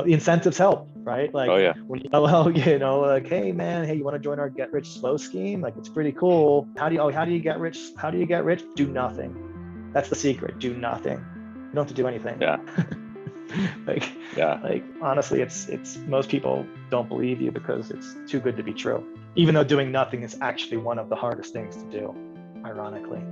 the incentives help, right? Like, Oh yeah. when like, hey man, hey, you want to join our get rich slow scheme? Like, it's pretty cool. How do you get rich? How do you get rich? Do nothing. That's the secret. Do nothing. You don't have to do anything. Yeah. like, Yeah. honestly, it's most people don't believe you because it's too good to be true. Even though doing nothing is actually one of the hardest things to do, ironically.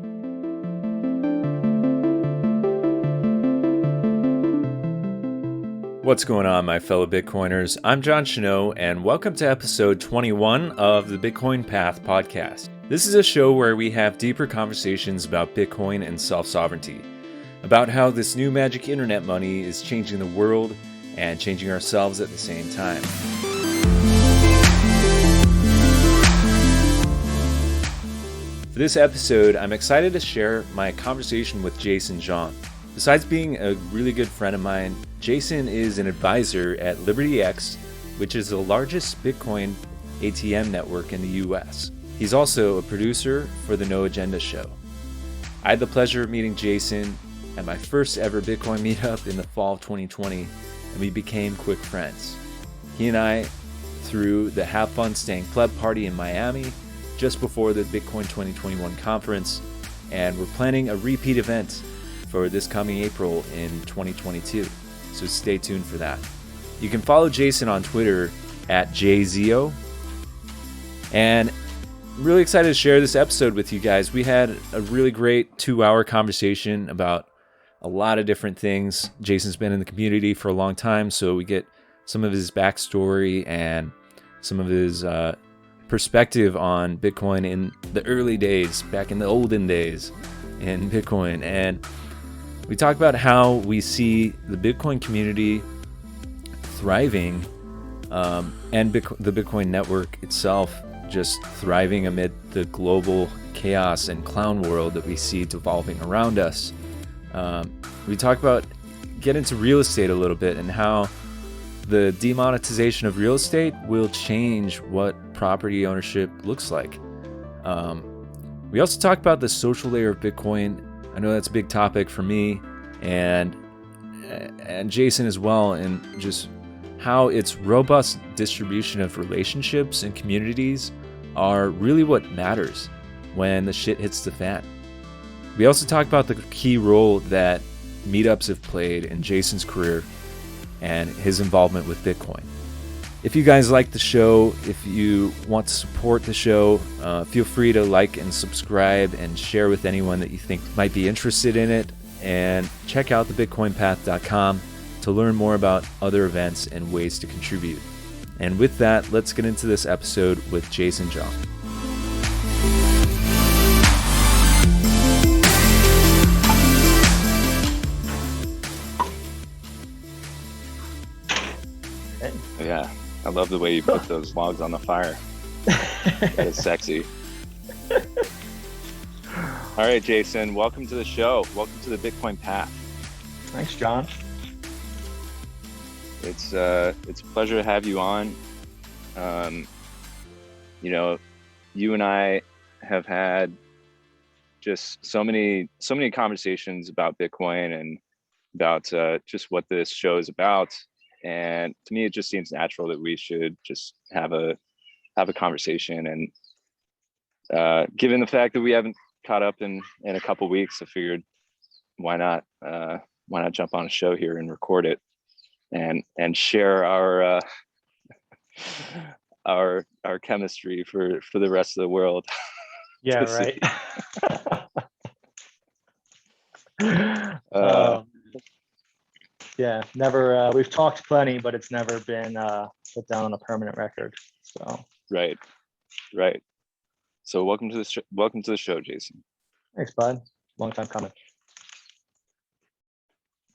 What's going on, my fellow Bitcoiners? I'm John Chanot, and welcome to episode 21 of the Bitcoin Path podcast. This is a show where we have deeper conversations about Bitcoin and self-sovereignty, about how this new magic internet money is changing the world and changing ourselves at the same time. For this episode, I'm excited to share my conversation with Jason Jawn. Besides being a really good friend of mine, Jason is an advisor at LibertyX, which is the largest Bitcoin ATM network in the US. He's also a producer for the No Agenda show. I had the pleasure of meeting Jason at my first ever Bitcoin meetup in the fall of 2020, and we became quick friends. He and I threw the Have Fun Staying Pleb party in Miami just before the Bitcoin 2021 conference, and we're planning a repeat event for this coming April in 2022. So stay tuned for that. You can follow Jason on Twitter at JZO. And I'm really excited to share this episode with you guys. We had a really great 2-hour conversation about a lot of different things. Jason's been in the community for a long time, so we get some of his backstory and some of his perspective on Bitcoin in the early days, back in the olden days in Bitcoin. And we talk about how we see the Bitcoin community thriving and the Bitcoin network itself just thriving amid the global chaos and clown world that we see devolving around us. We talk about, get into real estate a little bit and how the demonetization of real estate will change what property ownership looks like. We also talk about the social layer of Bitcoin. I know that's a big topic for me and Jason as well, and just how its robust distribution of relationships and communities are really what matters when the shit hits the fan. We also talk about the key role that meetups have played in Jason's career and his involvement with Bitcoin. If you guys like the show, if you want to support the show, feel free to like and subscribe and share with anyone that you think might be interested in it. And check out thebitcoinpath.com to learn more about other events and ways to contribute. And with that, let's get into this episode with Jason Jawn. Yeah. I love the way you put those logs on the fire. That is sexy. All right, Jason, welcome to the show. Welcome to the Bitcoin Path. Thanks, John. It's a pleasure to have you on. You and I have had just so many conversations about Bitcoin and about just what this show is about. And to me, it just seems natural that we should just have a conversation. And given the fact that we haven't caught up in a couple weeks, I figured why not jump on a show here and record it and share our our chemistry for the rest of the world. Yeah, right. Yeah, never. We've talked plenty, but it's never been put down on a permanent record. So right. So welcome to the show, Jason. Thanks, bud. Long time coming.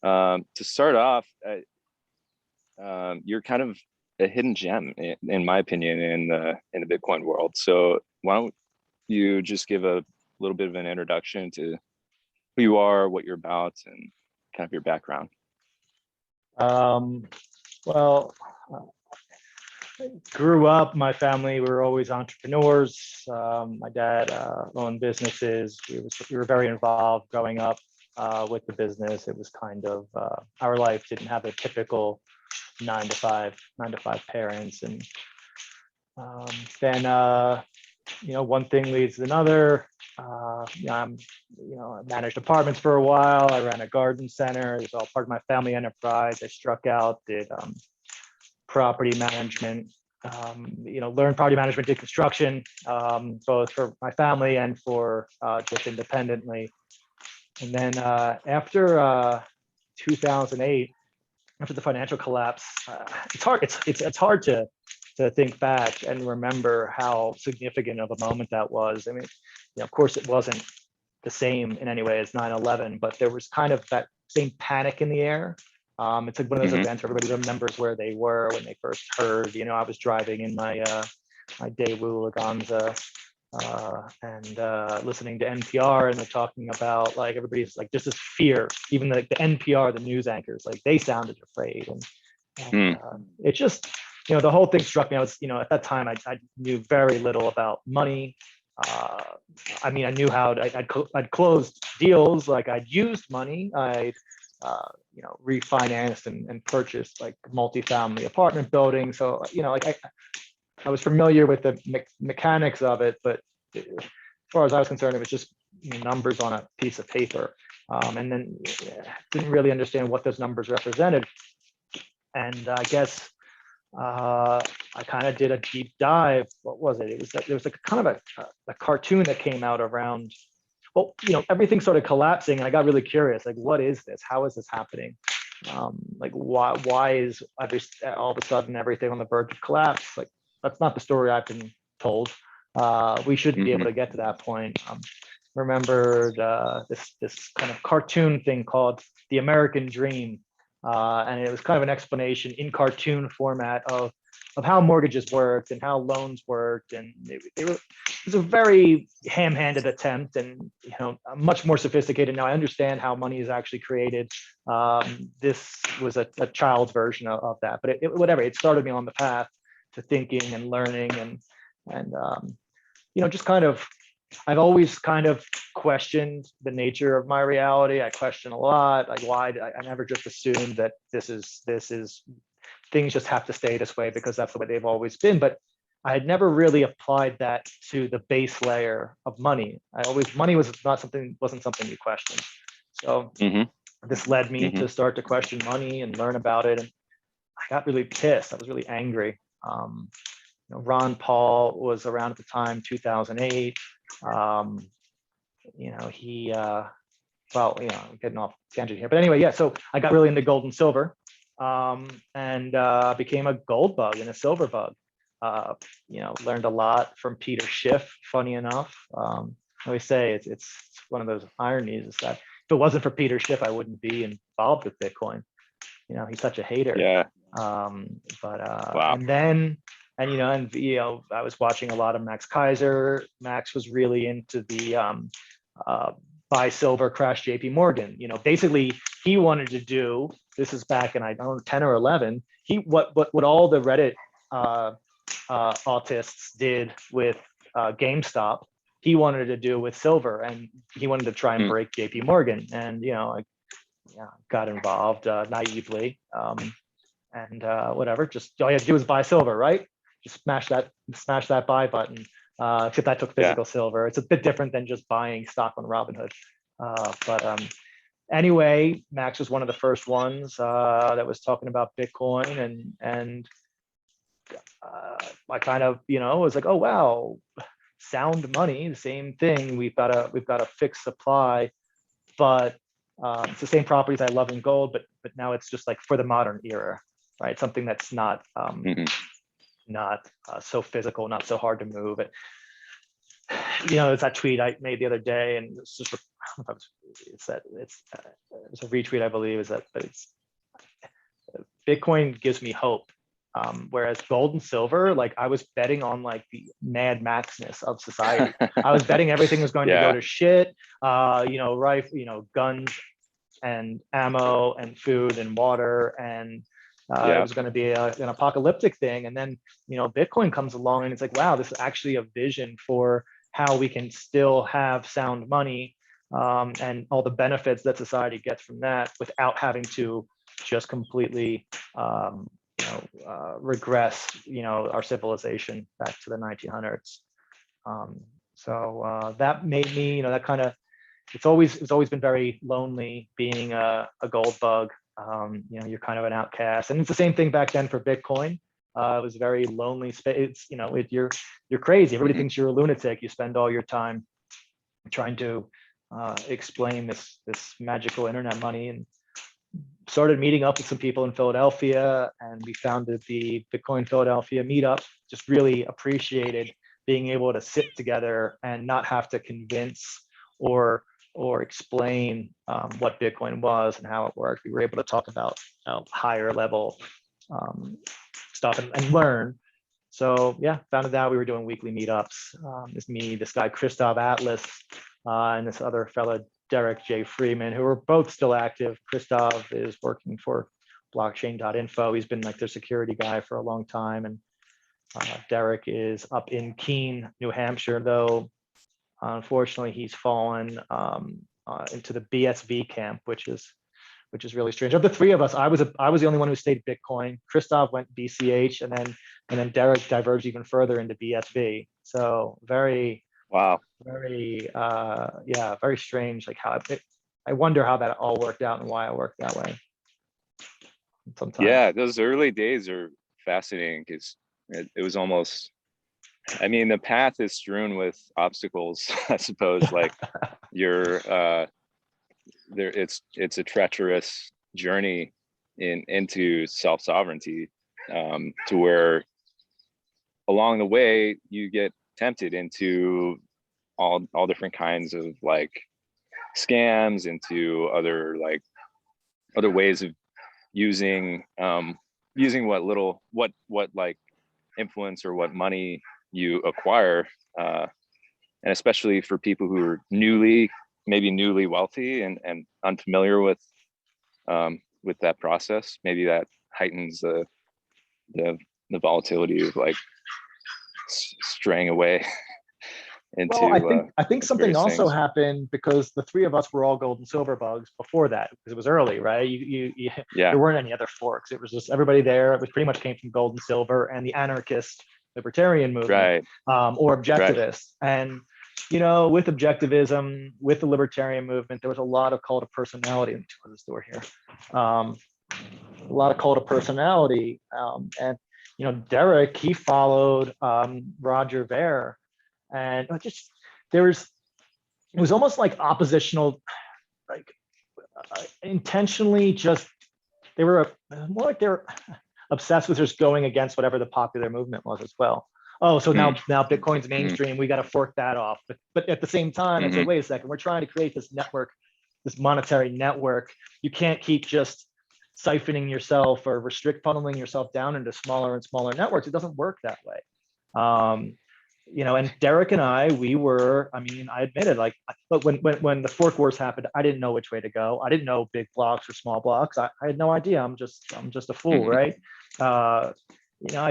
To start off, you're kind of a hidden gem, in my opinion, in the Bitcoin world. So why don't you just give a little bit of an introduction to who you are, what you're about, and kind of your background? Well, grew up, my family, we were always entrepreneurs. My dad owned businesses. We were very involved growing up with the business. It was kind of, our life didn't have a typical nine to five parents. And then one thing leads to another. I managed apartments for a while. I ran a garden center. It was all part of my family enterprise. I struck out, did property management, learned property management, did construction, both for my family and for just independently. And then after 2008, after the financial collapse, it's hard to think back and remember how significant of a moment that was. I mean, of course, it wasn't the same in any way as 9/11, but there was kind of that same panic in the air. It's like one of those events where everybody remembers where they were when they first heard. I was driving in my my Daewoo Laganza and listening to NPR, and they're talking about like everybody's like just this fear. Even the NPR, the news anchors, like they sounded afraid, and it just the whole thing struck me. I was at that time I knew very little about money. I mean, I knew how I'd closed deals, like I'd used money. I'd refinanced and purchased like multifamily apartment buildings. So like I was familiar with the mechanics of it, but as far as I was concerned, it was just numbers on a piece of paper, and then didn't really understand what those numbers represented. And I guess I kind of did a deep dive. What was it? There was like kind of a cartoon that came out around. Well, everything started collapsing, and I got really curious. Like, what is this? How is this happening? Like, why is all of a sudden everything on the verge of collapse? Like, that's not the story I've been told. We should be able to get to that point. Remembered this kind of cartoon thing called The American Dream. And it was kind of an explanation in cartoon format of how mortgages worked and how loans worked, and it was a very ham-handed attempt, and much more sophisticated. Now I understand how money is actually created. This was a child's version of that, but whatever. It started me on the path to thinking and learning, and just kind of. I've always kind of questioned the nature of my reality. I question a lot, like why I never just assumed that this is things just have to stay this way because that's the way they've always been. But I had never really applied that to the base layer of money. Money wasn't something you questioned. So this led me to start to question money and learn about it. And I got really pissed. I was really angry. Ron Paul was around at the time, 2008. He getting off tangent here, but anyway, yeah. So I got really into gold and silver, and became a gold bug and a silver bug. Learned a lot from Peter Schiff. Funny enough, I always say it's one of those ironies is that if it wasn't for Peter Schiff, I wouldn't be involved with Bitcoin. He's such a hater. Yeah. Wow. And then. I was watching a lot of Max Kaiser. Max was really into the buy silver, crash JP Morgan. Basically he wanted to do, this is back in, I don't know, 10 or 11. What all the Reddit autists did with GameStop, he wanted to do with silver, and he wanted to try and break JP Morgan. And, I got involved naively. And whatever, just all you had to do was buy silver, right? Just smash that buy button. Except I took physical silver. It's a bit different than just buying stock on Robinhood. But anyway, Max was one of the first ones that was talking about Bitcoin, and I kind of was like, oh wow, sound money, the same thing. We've got a fixed supply, but it's the same properties I love in gold, but now it's just like for the modern era, right? Something that's not not so physical, not so hard to move. It's that tweet I made the other day, and it's just, I don't know if it's a retweet, I believe, but it's Bitcoin gives me hope. Whereas gold and silver, like I was betting on like the Mad Maxness of society. I was betting everything was going to go to shit, guns and ammo and food and water, and it was going to be an apocalyptic thing. And then, Bitcoin comes along, and it's like, wow, this is actually a vision for how we can still have sound money and all the benefits that society gets from that without having to just completely regress our civilization back to the 1900s. So that made me, that kind of, it's always been very lonely being a gold bug. You're kind of an outcast, and it's the same thing back then for Bitcoin. It was very lonely space. You're crazy. Everybody thinks you're a lunatic. You spend all your time trying to explain this magical internet money, and started meeting up with some people in Philadelphia, and we founded the Bitcoin Philadelphia meetup. Just really appreciated being able to sit together and not have to convince or explain what Bitcoin was and how it worked. We were able to talk about higher level stuff and learn. So yeah, founded that. We were doing weekly meetups. It's me, this guy Christoph Atlas, and this other fellow Derek J. Freeman, who are both still active. Christoph is working for blockchain.info. He's been like their security guy for a long time. And Derek is up in Keene, New Hampshire, though unfortunately he's fallen into the BSV camp, which is really strange. Of the three of us, I was the only one who stayed Bitcoin. Christoph went BCH, and then Derek diverged even further into BSV. So very very strange. Like I wonder how that all worked out and why it worked that way. Sometimes. Yeah, those early days are fascinating because it was almost, I mean, the path is strewn with obstacles, I suppose. Like it's a treacherous journey into self-sovereignty, to where along the way you get tempted into all different kinds of like scams, into other ways of using what like influence or what money you acquire, and especially for people who are newly wealthy and unfamiliar with that process. Maybe that heightens the volatility of like straying away into. Well, I think something also things. happened because the three of us were all gold and silver bugs before that, because it was early, right? There weren't any other forks. It was just everybody there. It was pretty much came from gold and silver and the anarchist libertarian movement, or objectivists. And with objectivism, with the libertarian movement, there was a lot of cult of personality. Let me close this door here. A lot of cult of personality, and Derek, he followed Roger Ver. And it was almost like oppositional, like intentionally they were more like they were obsessed with just going against whatever the popular movement was as well. Oh, so now Bitcoin's mainstream, we got to fork that off. But at the same time, I said, wait a second, we're trying to create this network, this monetary network. You can't keep just siphoning yourself or funneling yourself down into smaller and smaller networks. It doesn't work that way. And Derek and I admitted, like, look, when the fork wars happened, I didn't know which way to go. I didn't know big blocks or small blocks. I had no idea. I'm just a fool, right? I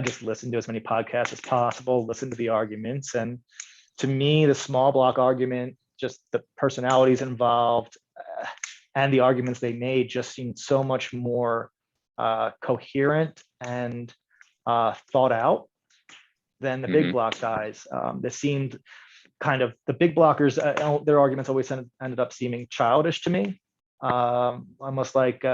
just listened to as many podcasts as possible, listened to the arguments. And to me, the small block argument, just the personalities involved and the arguments they made just seemed so much more coherent and thought out than the big block guys. They seemed kind of, the big blockers, their arguments always ended up seeming childish to me. Almost like,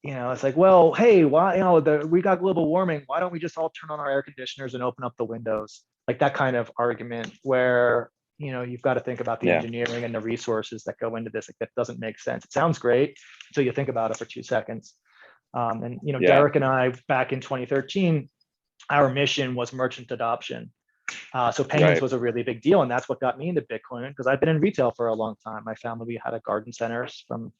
it's like, well, hey, why, we got global warming. Why don't we just all turn on our air conditioners and open up the windows? Like that kind of argument where, you've got to think about the engineering and the resources that go into this. Like that doesn't make sense. It sounds great until you think about it for 2 seconds. Derek and I, back in 2013, our mission was merchant adoption. So payments was a really big deal. And that's what got me into Bitcoin, because I've been in retail for a long time. My family had a garden centers from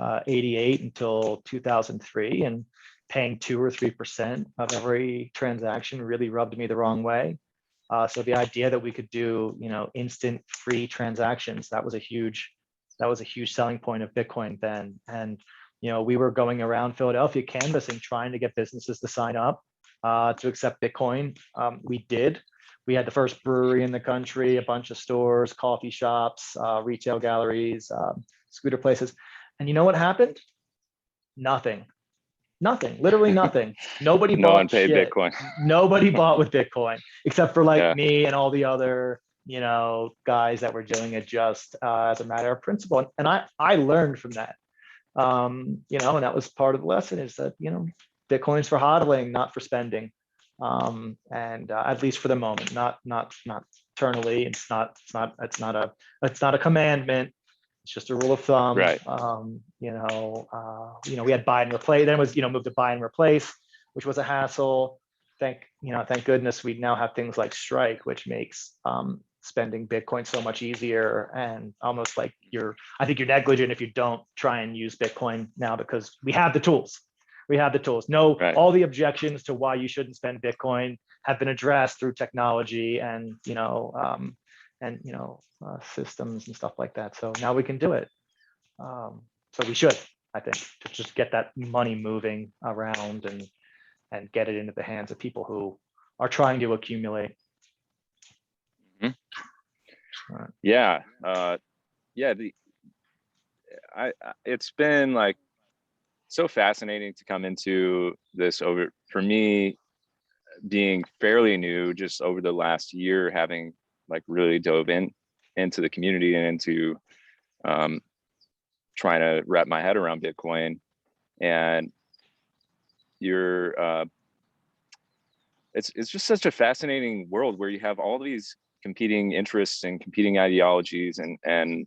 88 until 2003, and paying 2 or 3% of every transaction really rubbed me the wrong way. So the idea that we could do, instant free transactions, that was a huge selling point of Bitcoin then. And, we were going around Philadelphia canvassing, trying to get businesses to sign up to accept Bitcoin. We did. We had the first brewery in the country, a bunch of stores, coffee shops, retail galleries, scooter places. And you know what happened? Nothing, literally nothing. Nobody No one bought paid shit. Bitcoin. Nobody bought with Bitcoin except for like Yeah. me and all the other, guys that were doing it just as a matter of principle. And I learned from that. And that was part of the lesson is that, Bitcoin's for hodling, not for spending. And at least for the moment, not eternally. It's not a commandment. It's just a rule of thumb. Right. We had buy and replace, then it was, moved to buy and replace, which was a hassle. Thank goodness we now have things like Strike, which makes spending Bitcoin so much easier, and almost like I think you're negligent if you don't try and use Bitcoin now, because we have the tools. No, Right. all the objections to why you shouldn't spend Bitcoin have been addressed through technology and, systems and stuff like that. So now we can do it. So we should, I think, to just get that money moving around and get it into the hands of people who are trying to accumulate. Right. Yeah. It's been like so fascinating to come into this for me, being fairly new, just over the last year, having like really dove into the community and into trying to wrap my head around Bitcoin. And it's just such a fascinating world where you have all these competing interests and competing ideologies and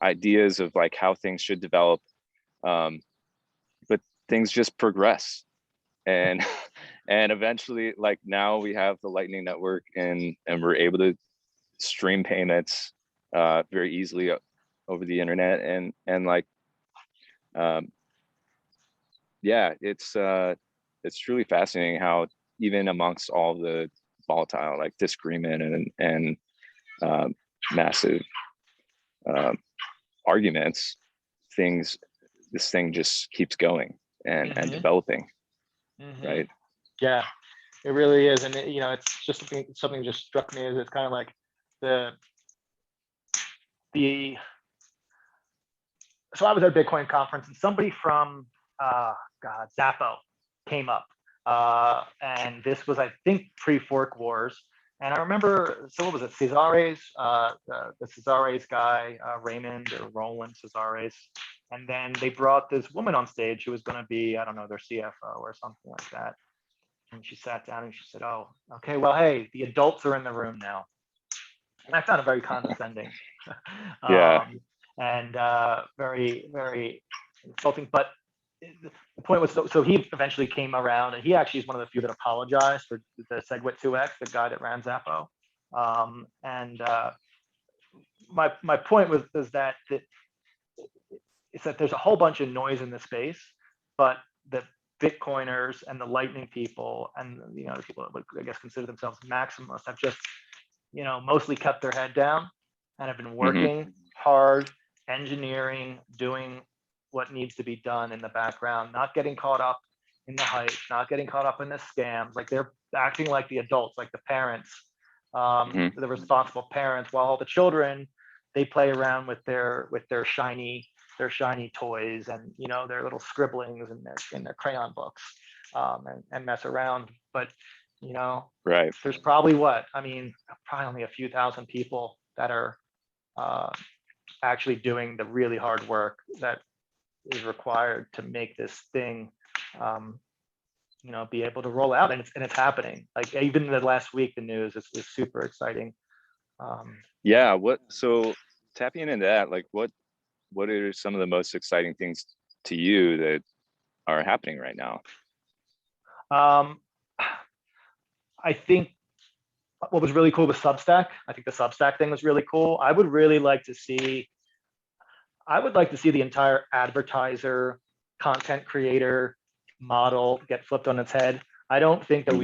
ideas of like how things should develop, but things just progress, and eventually, like now we have the Lightning Network, and we're able to stream payments very easily over the internet, and like it's truly fascinating how even amongst all the volatile like disagreement and massive arguments, this thing just keeps going and developing. Right. Yeah, it really is. And it's just something just struck me as it's kind of like so I was at a Bitcoin conference and somebody from Zappo came up, and this was, I think, pre-fork wars. And I remember, so what was it, Cesares, the Cesares guy, Raymond or Roland Cesares. And then they brought this woman on stage who was going to be, I don't know, their CFO or something like that. And she sat down and she said, "Oh, okay, well, hey, the adults are in the room now." And I found it very condescending. Yeah. And very, very insulting. But the point was, so he eventually came around, and he actually is one of the few that apologized for the Segwit 2X, the guy that ran Zappo. My point was that it's that there's a whole bunch of noise in the space, but the Bitcoiners and the Lightning people and the people that would, I guess, consider themselves maximalists have just mostly kept their head down and have been working hard, engineering, doing what needs to be done in the background, not getting caught up in the hype, not getting caught up in the scams. Like they're acting like the adults, like the parents, the responsible parents, while all the children, they play around with their shiny toys and their little scribblings and their crayon books, and mess around. But right, there's probably probably only a few thousand people that are actually doing the really hard work that is required to make this thing be able to roll out, and it's happening. Like even the last week, the news is super exciting. So tapping into that, like what are some of the most exciting things to you that are happening right now? I think what was really cool was Substack. I think the Substack thing was really cool. I would like to see the entire advertiser, content creator model get flipped on its head. I don't think that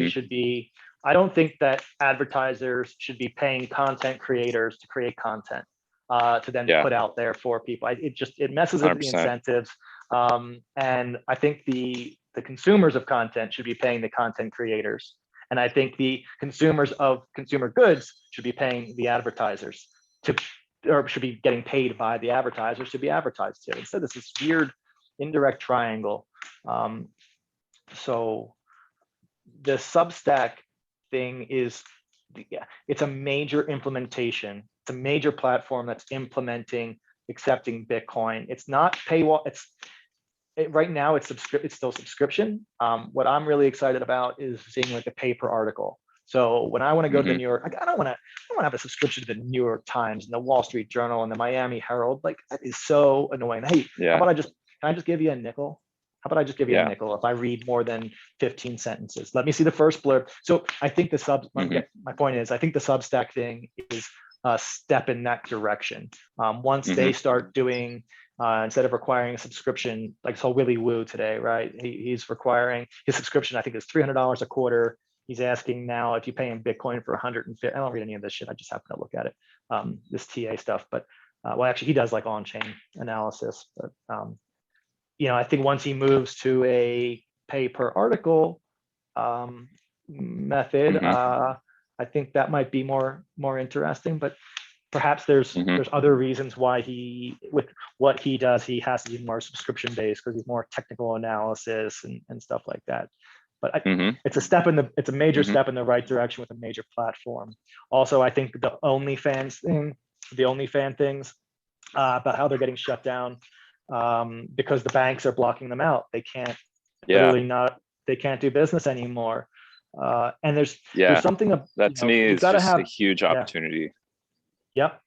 I don't think that advertisers should be paying content creators to create content to then put out there for people. It messes with the incentives. And I think the consumers of content should be paying the content creators. And I think the consumers of consumer goods should be paying the advertisers or should be getting paid by the advertisers to be advertised to. Instead, this weird indirect triangle So the Substack thing is, yeah, it's a major implementation. It's a major platform that's implementing accepting Bitcoin. It's not paywall. Right now it's still subscription. What I'm really excited about is seeing like a pay per article. So when I want to go to the New York, I don't want to have a subscription to the New York Times and the Wall Street Journal and the Miami Herald. Like that is so annoying. Hey, how about can I just give you a nickel? How about I just give you a nickel if I read more than 15 sentences? Let me see the first blurb. So I think my point is, I think the Substack thing is a step in that direction. Once they start doing, instead of requiring a subscription, like so Willy Woo today, right? He's requiring his subscription, I think is $300 a quarter. He's asking now if you pay in Bitcoin for 150. I don't read any of this shit. I just happen to look at it, this TA stuff. But well, actually, he does like on-chain analysis. But I think once he moves to a pay per article method, I think that might be more interesting. But perhaps there's other reasons why with what he does, he has to be more subscription based because he's more technical analysis and stuff like that. But it's a major step in the right direction with a major platform. Also, I think the OnlyFans things about how they're getting shut down because the banks are blocking them out. They can't they can't do business anymore. And there's something that to me is just a huge opportunity. Yep.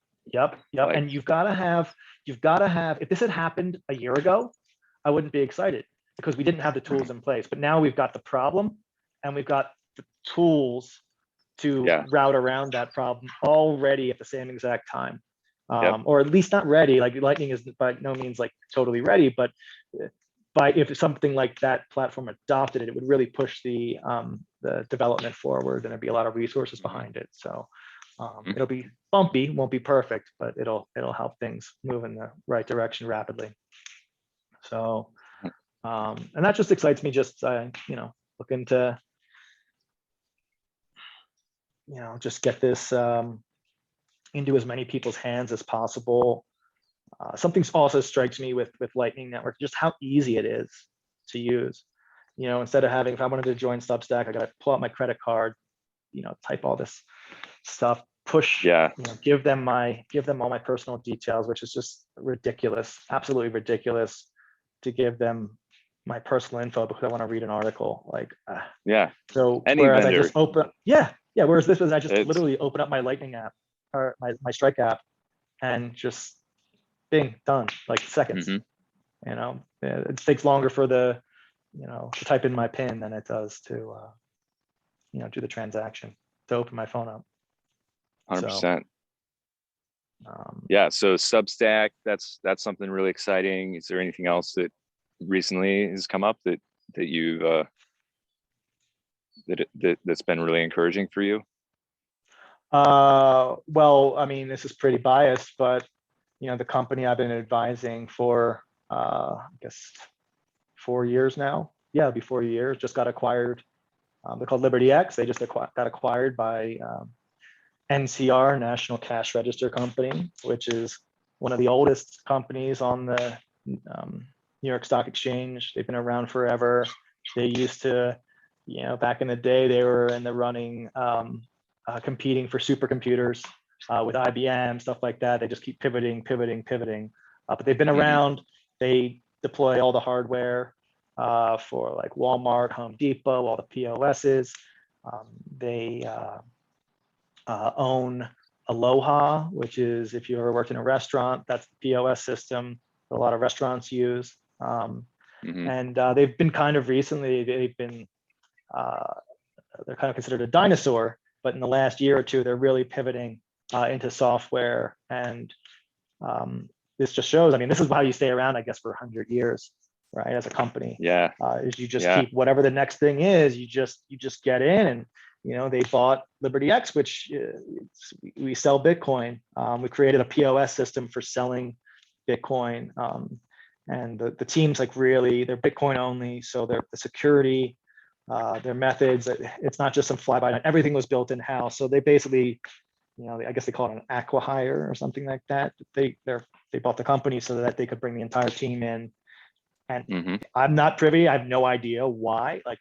And you've got to have, if this had happened a year ago, I wouldn't be excited because we didn't have the tools in place. But now we've got the problem and we've got the tools to route around that problem already at the same exact time. Or at least not ready. Like Lightning is by no means like totally ready, but if something like that platform adopted it, it would really push the development forward, and there'd be a lot of resources behind it. So it'll be bumpy, won't be perfect, but it'll help things move in the right direction rapidly. So and that just excites me. Just looking to just get this into as many people's hands as possible. Something also strikes me with Lightning Network, just how easy it is to use. Instead of having, if I wanted to join Substack, I got to pull out my credit card, type all this stuff, push, give them all my personal details, which is just ridiculous, absolutely ridiculous to give them my personal info because I want to read an article. So whereas vendor. I just open, whereas this was, I just literally open up my Lightning app or my Strike app and just bing, done, like seconds. It takes longer for to type in my PIN than it does to do the transaction, to open my phone up. 100%. So Substack, that's something really exciting. Is there anything else that recently has come up that you've that's been really encouraging for you? Well, I mean, this is pretty biased, but the company I've been advising for I guess 4 years now. Yeah, it'll be 4 years. Just got acquired. They're called LibertyX. They just got acquired by NCR, National Cash Register Company, which is one of the oldest companies on the New York Stock Exchange. They've been around forever. They used to, back in the day, they were in the running, competing for supercomputers with IBM, stuff like that. They just keep pivoting. But they've been around. They deploy all the hardware for like Walmart, Home Depot, all the POSs. They own Aloha, which is, if you ever worked in a restaurant, that's the POS system that a lot of restaurants use. And they've been kind of recently, they're kind of considered a dinosaur, but in the last year or two, they're really pivoting into software. And this just shows, I mean, this is how you stay around, I guess, for 100 years, right? As a company, is you just keep whatever the next thing is, you just get in. And they bought LibertyX, which we sell Bitcoin. We created a POS system for selling Bitcoin. And the team's like really, they're Bitcoin only. So the security, their methods, it's not just some fly-by-night. Everything was built in-house. So they basically, I guess they call it an acqui-hire or something like that. They bought the company so that they could bring the entire team in And Mm-hmm. I'm not privy. I have no idea why, like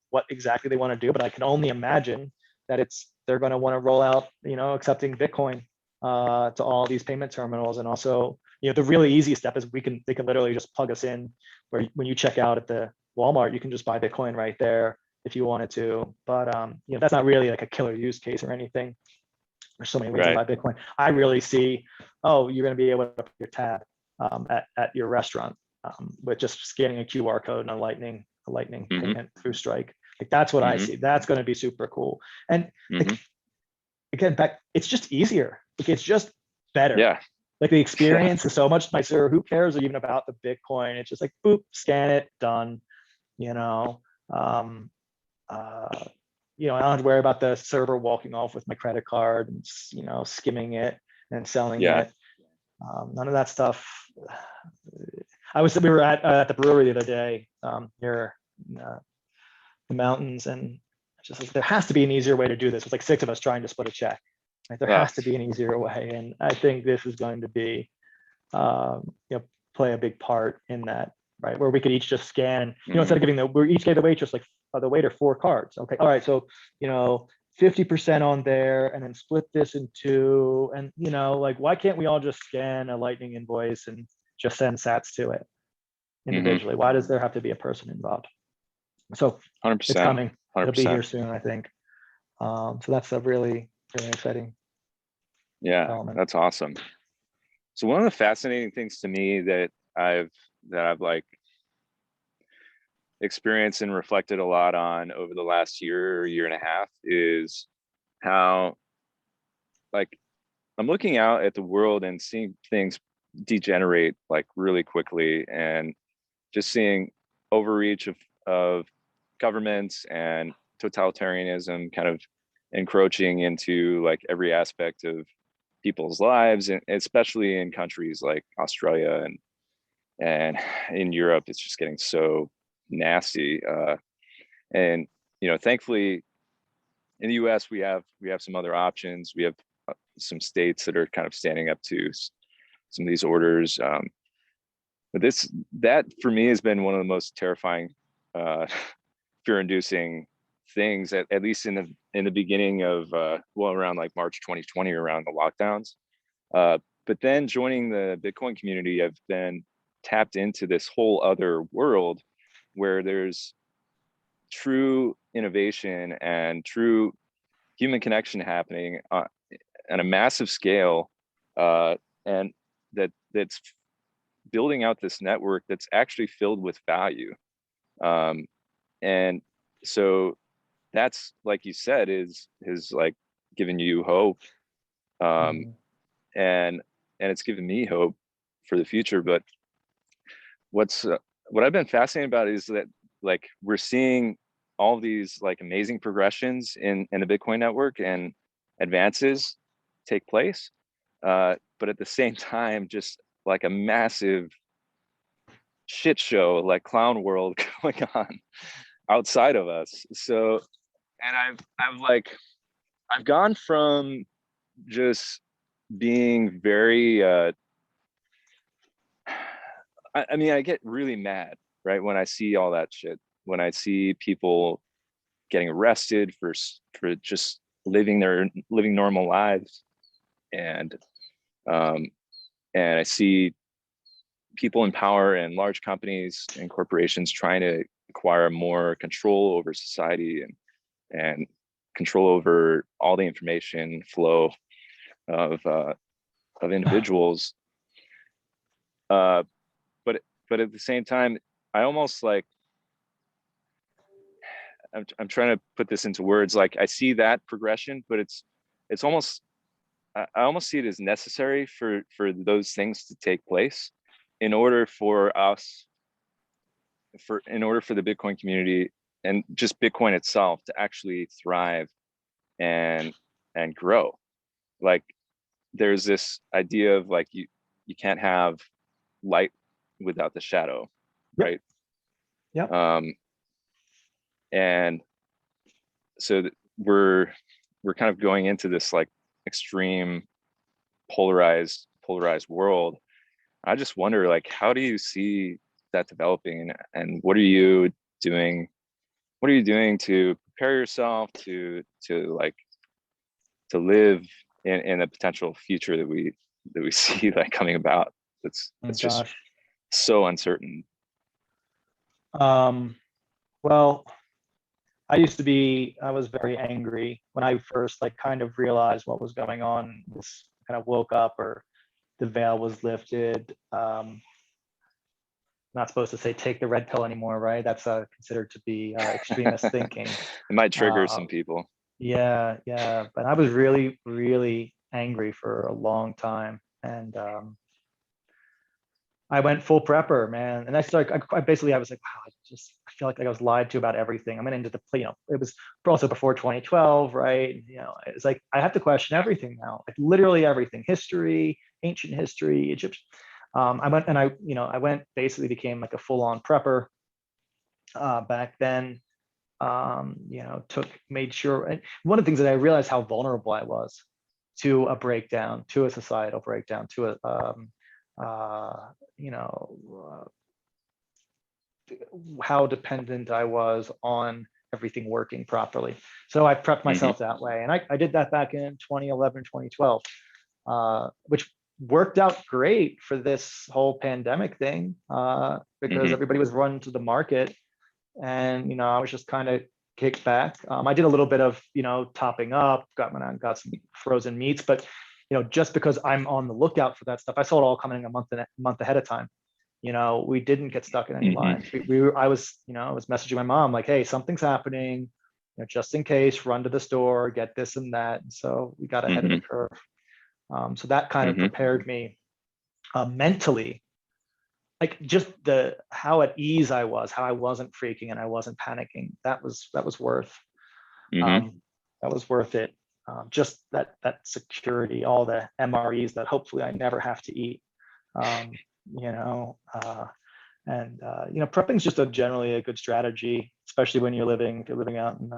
what exactly they want to do, but I can only imagine that they're going to want to roll out, accepting Bitcoin to all these payment terminals. And also, the really easy step is they can literally just plug us in where when you check out at the Walmart, you can just buy Bitcoin right there if you wanted to. But that's not really like a killer use case or anything. There's so many ways to buy Bitcoin. I really see, you're going to be able to put your tab at your restaurant with just scanning a QR code and a lightning payment through Strike. Like that's what I see. That's going to be super cool. And like, again, it's just easier. Like it's just better. Yeah. Like the experience is so much nicer. Who cares even about the Bitcoin? It's just like boop, scan it, done. I don't have to worry about the server walking off with my credit card and skimming it and selling it. None of that stuff. We were at the brewery the other day near the mountains, and just like, there has to be an easier way to do this. It's like 6 of us trying to split a check. Like there has to be an easier way, and I think this is going to be play a big part in that, right? Where we could each just scan, instead of giving we each gave the waitress the waiter 4 cards. Okay, all right, so 50% on there, and then split this in 2, and like why can't we all just scan a lightning invoice and just send sats to it individually? Why does there have to be a person involved? So 100%. it's coming. 100%. It'll be here soon, I think. So that's a really, really exciting element. That's awesome. So one of the fascinating things to me that I've like experienced and reflected a lot on over the last year and a half is how, like, I'm looking out at the world and seeing things degenerate like really quickly, and just seeing overreach of governments and totalitarianism kind of encroaching into like every aspect of people's lives, and especially in countries like Australia and in Europe. It's just getting so nasty. And thankfully in the US we have some other options. We have some states that are kind of standing up to some of these orders. But that for me has been one of the most terrifying, fear-inducing things, at least in the beginning of around like March 2020, around the lockdowns. But then joining the Bitcoin community, I've been tapped into this whole other world where there's true innovation and true human connection happening on a massive scale, and that's building out this network that's actually filled with value. And so that's, like you said, is like giving you hope. And it's given me hope for the future. But what I've been fascinated about is that, like, we're seeing all these like amazing progressions in the Bitcoin network and advances take place. But at the same time, just like a massive shit show, like clown world going on outside of us. So, and I've gone from just being very, I mean, I get really mad, right, when I see all that shit, when I see people getting arrested for just living normal lives, and I see people in power and large companies and corporations trying to acquire more control over society and control over all the information flow of individuals. But at the same time, I almost like, I'm trying to put this into words. Like, I see that progression, but it's almost, I almost see it as necessary for those things to take place in order for the Bitcoin community and just Bitcoin itself to actually thrive and grow. Like, there's this idea of like, you can't have light without the shadow, right? Yeah. And so we're kind of going into this like extreme polarized world. I just wonder, like, how do you see that developing, and what are you doing? What are you doing to prepare yourself to like to live in a potential future that we see like coming about? It's just Gosh. so uncertain. Well, I was very angry when I first like kind of realized what was going on. This kind of woke up, or the veil was lifted. Not supposed to say take the red pill anymore, right? That's considered to be extremist thinking. It might trigger some people. Yeah, yeah. But I was really, really angry for a long time, and I went full prepper, man. And I started, I basically, I was like, wow, I feel like I was lied to about everything. I went into it was also before 2012, right? It's like, I have to question everything now, like literally everything, history, ancient history, Egypt. I went and I went, basically became like a full on prepper back then. Made sure, and one of the things that I realized how vulnerable I was to a breakdown, to a societal breakdown, to a, how dependent I was on everything working properly. So I prepped myself that way. And I did that back in 2011, 2012, which worked out great for this whole pandemic thing, because everybody was running to the market. And, I was just kind of kicked back. I did a little bit of, topping up, got some frozen meats, but, just because I'm on the lookout for that stuff, I saw it all coming a month ahead of time. We didn't get stuck in any lines. I was messaging my mom like, hey, something's happening, just in case, run to the store, get this and that. And so we got ahead of the curve. So that kind of prepared me mentally, like just how at ease I was, how I wasn't freaking and I wasn't panicking. That was worth that was worth it. Just that security, all the MREs that hopefully I never have to eat. Prepping is just generally a good strategy, especially when if you're living out in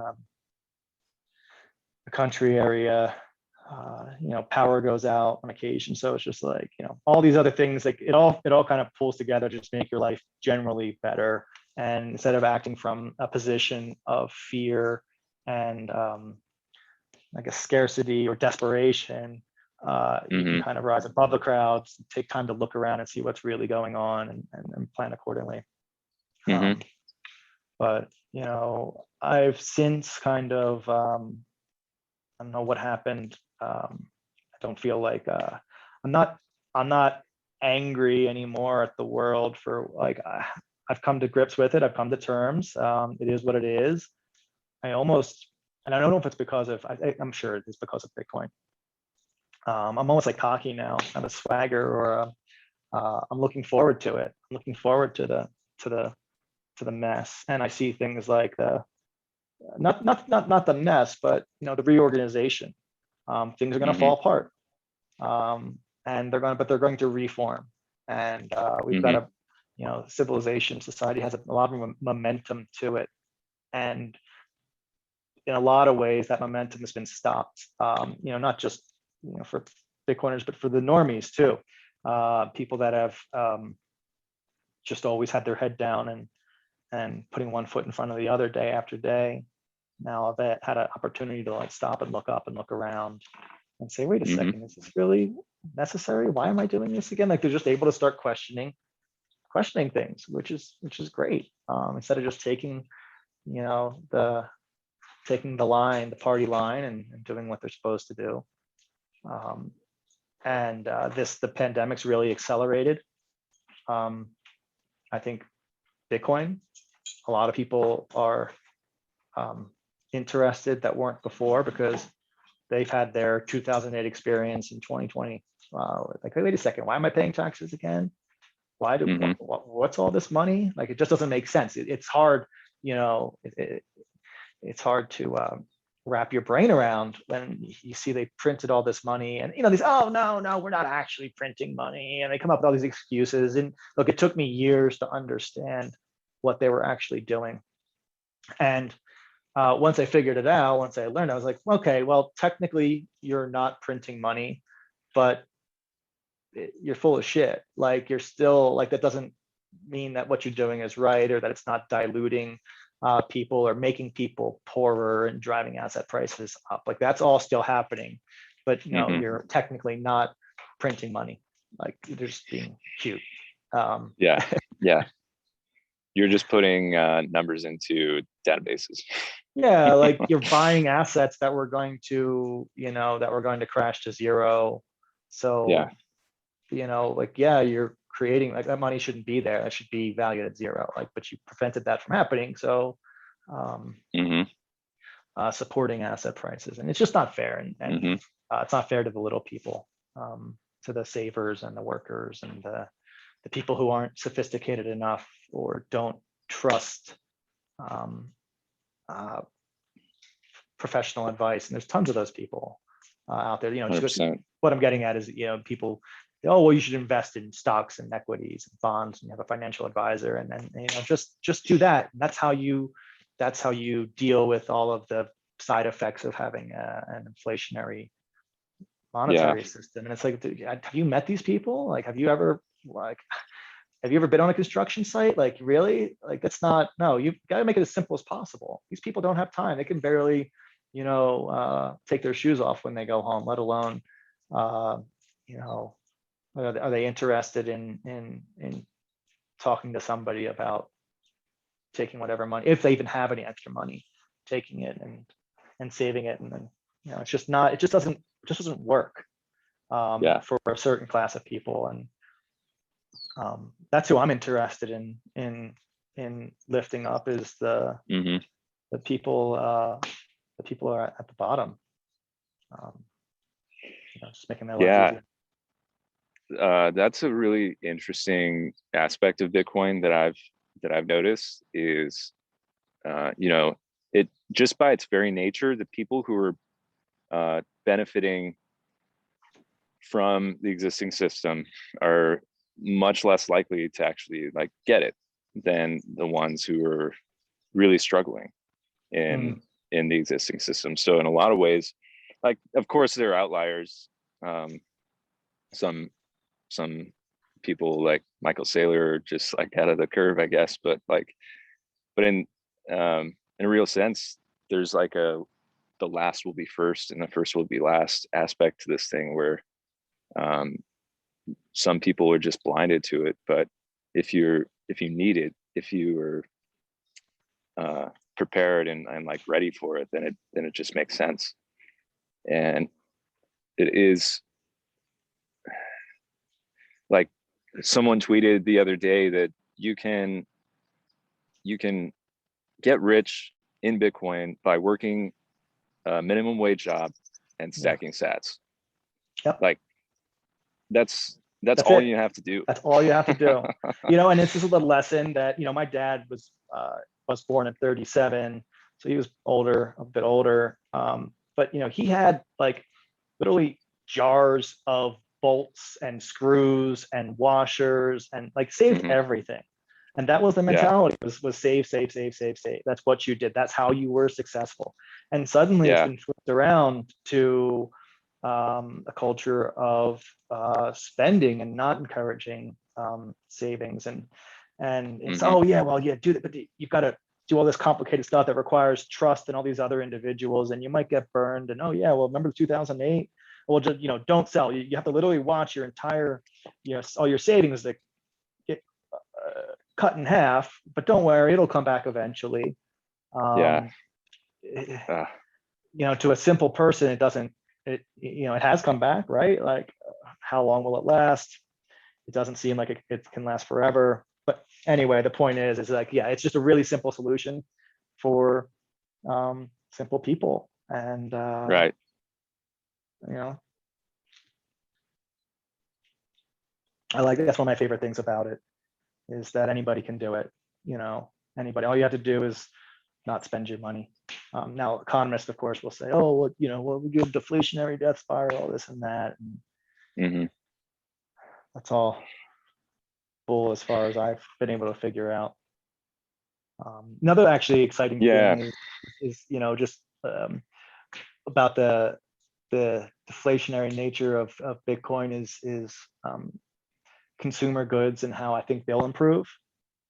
a country area. Power goes out on occasion, so it's just like, all these other things, like it all kind of pulls together to just make your life generally better. And instead of acting from a position of fear and like a scarcity or desperation, you can kind of rise above the crowds, take time to look around and see what's really going on, and plan accordingly. But I've since kind of I don't know what happened. I don't feel like I'm not angry anymore at the world for like, I've come to grips with it. I've come to terms. It is what it is. And I don't know if it's because of, I'm sure it's because of Bitcoin. I'm almost like cocky now, kind of swagger, or I'm looking forward to it. I'm looking forward to the mess. And I see things like not the mess, but the reorganization. Things are going to fall apart, and they're going to reform. And we've got a civilization, society has a lot of momentum to it, and in a lot of ways that momentum has been stopped. Not just for Bitcoiners, but for the normies too. People that have just always had their head down and putting one foot in front of the other day after day. Now I've had an opportunity to like stop and look up and look around and say, wait a second, is this really necessary? Why am I doing this again? Like they're just able to start questioning things, which is great. Instead of just taking, the party line and doing what they're supposed to do. The pandemic's really accelerated. I think Bitcoin, a lot of people are interested that weren't before, because they've had their 2008 experience in 2020. Like, wait a second, why am I paying taxes again? Why what's all this money? Like, it just doesn't make sense. It's hard, it's hard to wrap your brain around when you see they printed all this money, and these, oh no, we're not actually printing money, and they come up with all these excuses. And look, it took me years to understand what they were actually doing. And once I figured it out, once I learned, I was like, okay, well, technically you're not printing money, but you're full of shit. Like, you're still like, that doesn't mean that what you're doing is right, or that it's not diluting people or making people poorer and driving asset prices up. Like that's all still happening, but you're technically not printing money. Like you're just being cute. Yeah. You're just putting numbers into databases. Yeah, like you're buying assets that were going to, crash to zero. So, you're creating, like, that money shouldn't be there. That should be valued at zero. Like, but you prevented that from happening. So, supporting asset prices, and it's just not fair. And it's not fair to the little people, to the savers and the workers and the people who aren't sophisticated enough or don't trust professional advice. And there's tons of those people out there. 100%. What I'm getting at is, people, oh, well, you should invest in stocks and equities and bonds, and you have a financial advisor, and then just do that. And that's how you deal with all of the side effects of having an inflationary monetary system. And it's like, dude, have you met these people? Like, have you ever been on a construction site? Like, really? Like, that's not, no, you've got to make it as simple as possible. These people don't have time. They can barely, take their shoes off when they go home, let alone, are they interested in talking to somebody about taking whatever money, if they even have any extra money, taking it and saving it. And then, it's just not, it just doesn't work for a certain class of people. And that's who I'm interested in lifting up, is the people who are at the bottom, just making their lives easier. That's a really interesting aspect of Bitcoin that I've noticed is, it just by its very nature, the people who are benefiting from the existing system are much less likely to actually like get it than the ones who are really struggling in the existing system. So in a lot of ways, like, of course there are outliers. Some people like Michael Saylor are just like out of the curve, I guess, but in a real sense, there's like the last will be first and the first will be last aspect to this thing, where some people are just blinded to it. But if you need it, if you are prepared and like ready for it, then it just makes sense. And it is, like, someone tweeted the other day that you can get rich in Bitcoin by working a minimum wage job and stacking sats. Yep. Like, that's all you have to do. That's all you have to do. And this is a little lesson that, my dad was born at 37, so he was a bit older. But he had like literally jars of bolts and screws and washers, and like saved everything. And that was the mentality, was save. That's what you did. That's how you were successful. And suddenly it's been flipped around to a culture of spending and not encouraging savings. And it's, do that, but you've got to do all this complicated stuff that requires trust and all these other individuals, and you might get burned. And remember 2008? Well, just don't sell. You have to literally watch your entire, all your savings that get cut in half. But don't worry, it'll come back eventually. To a simple person, it doesn't. It has come back, right? Like, how long will it last? It doesn't seem like it can last forever. But anyway, the point is like, it's just a really simple solution for simple people. And right. I like, that's one of my favorite things about it, is that anybody can do it. Anybody, all you have to do is not spend your money. Now, economists, of course, will say, oh, well, we do a deflationary death spiral, this and that. And that's all bull as far as I've been able to figure out. Another actually exciting thing is just about the deflationary nature of Bitcoin is consumer goods and how I think they'll improve.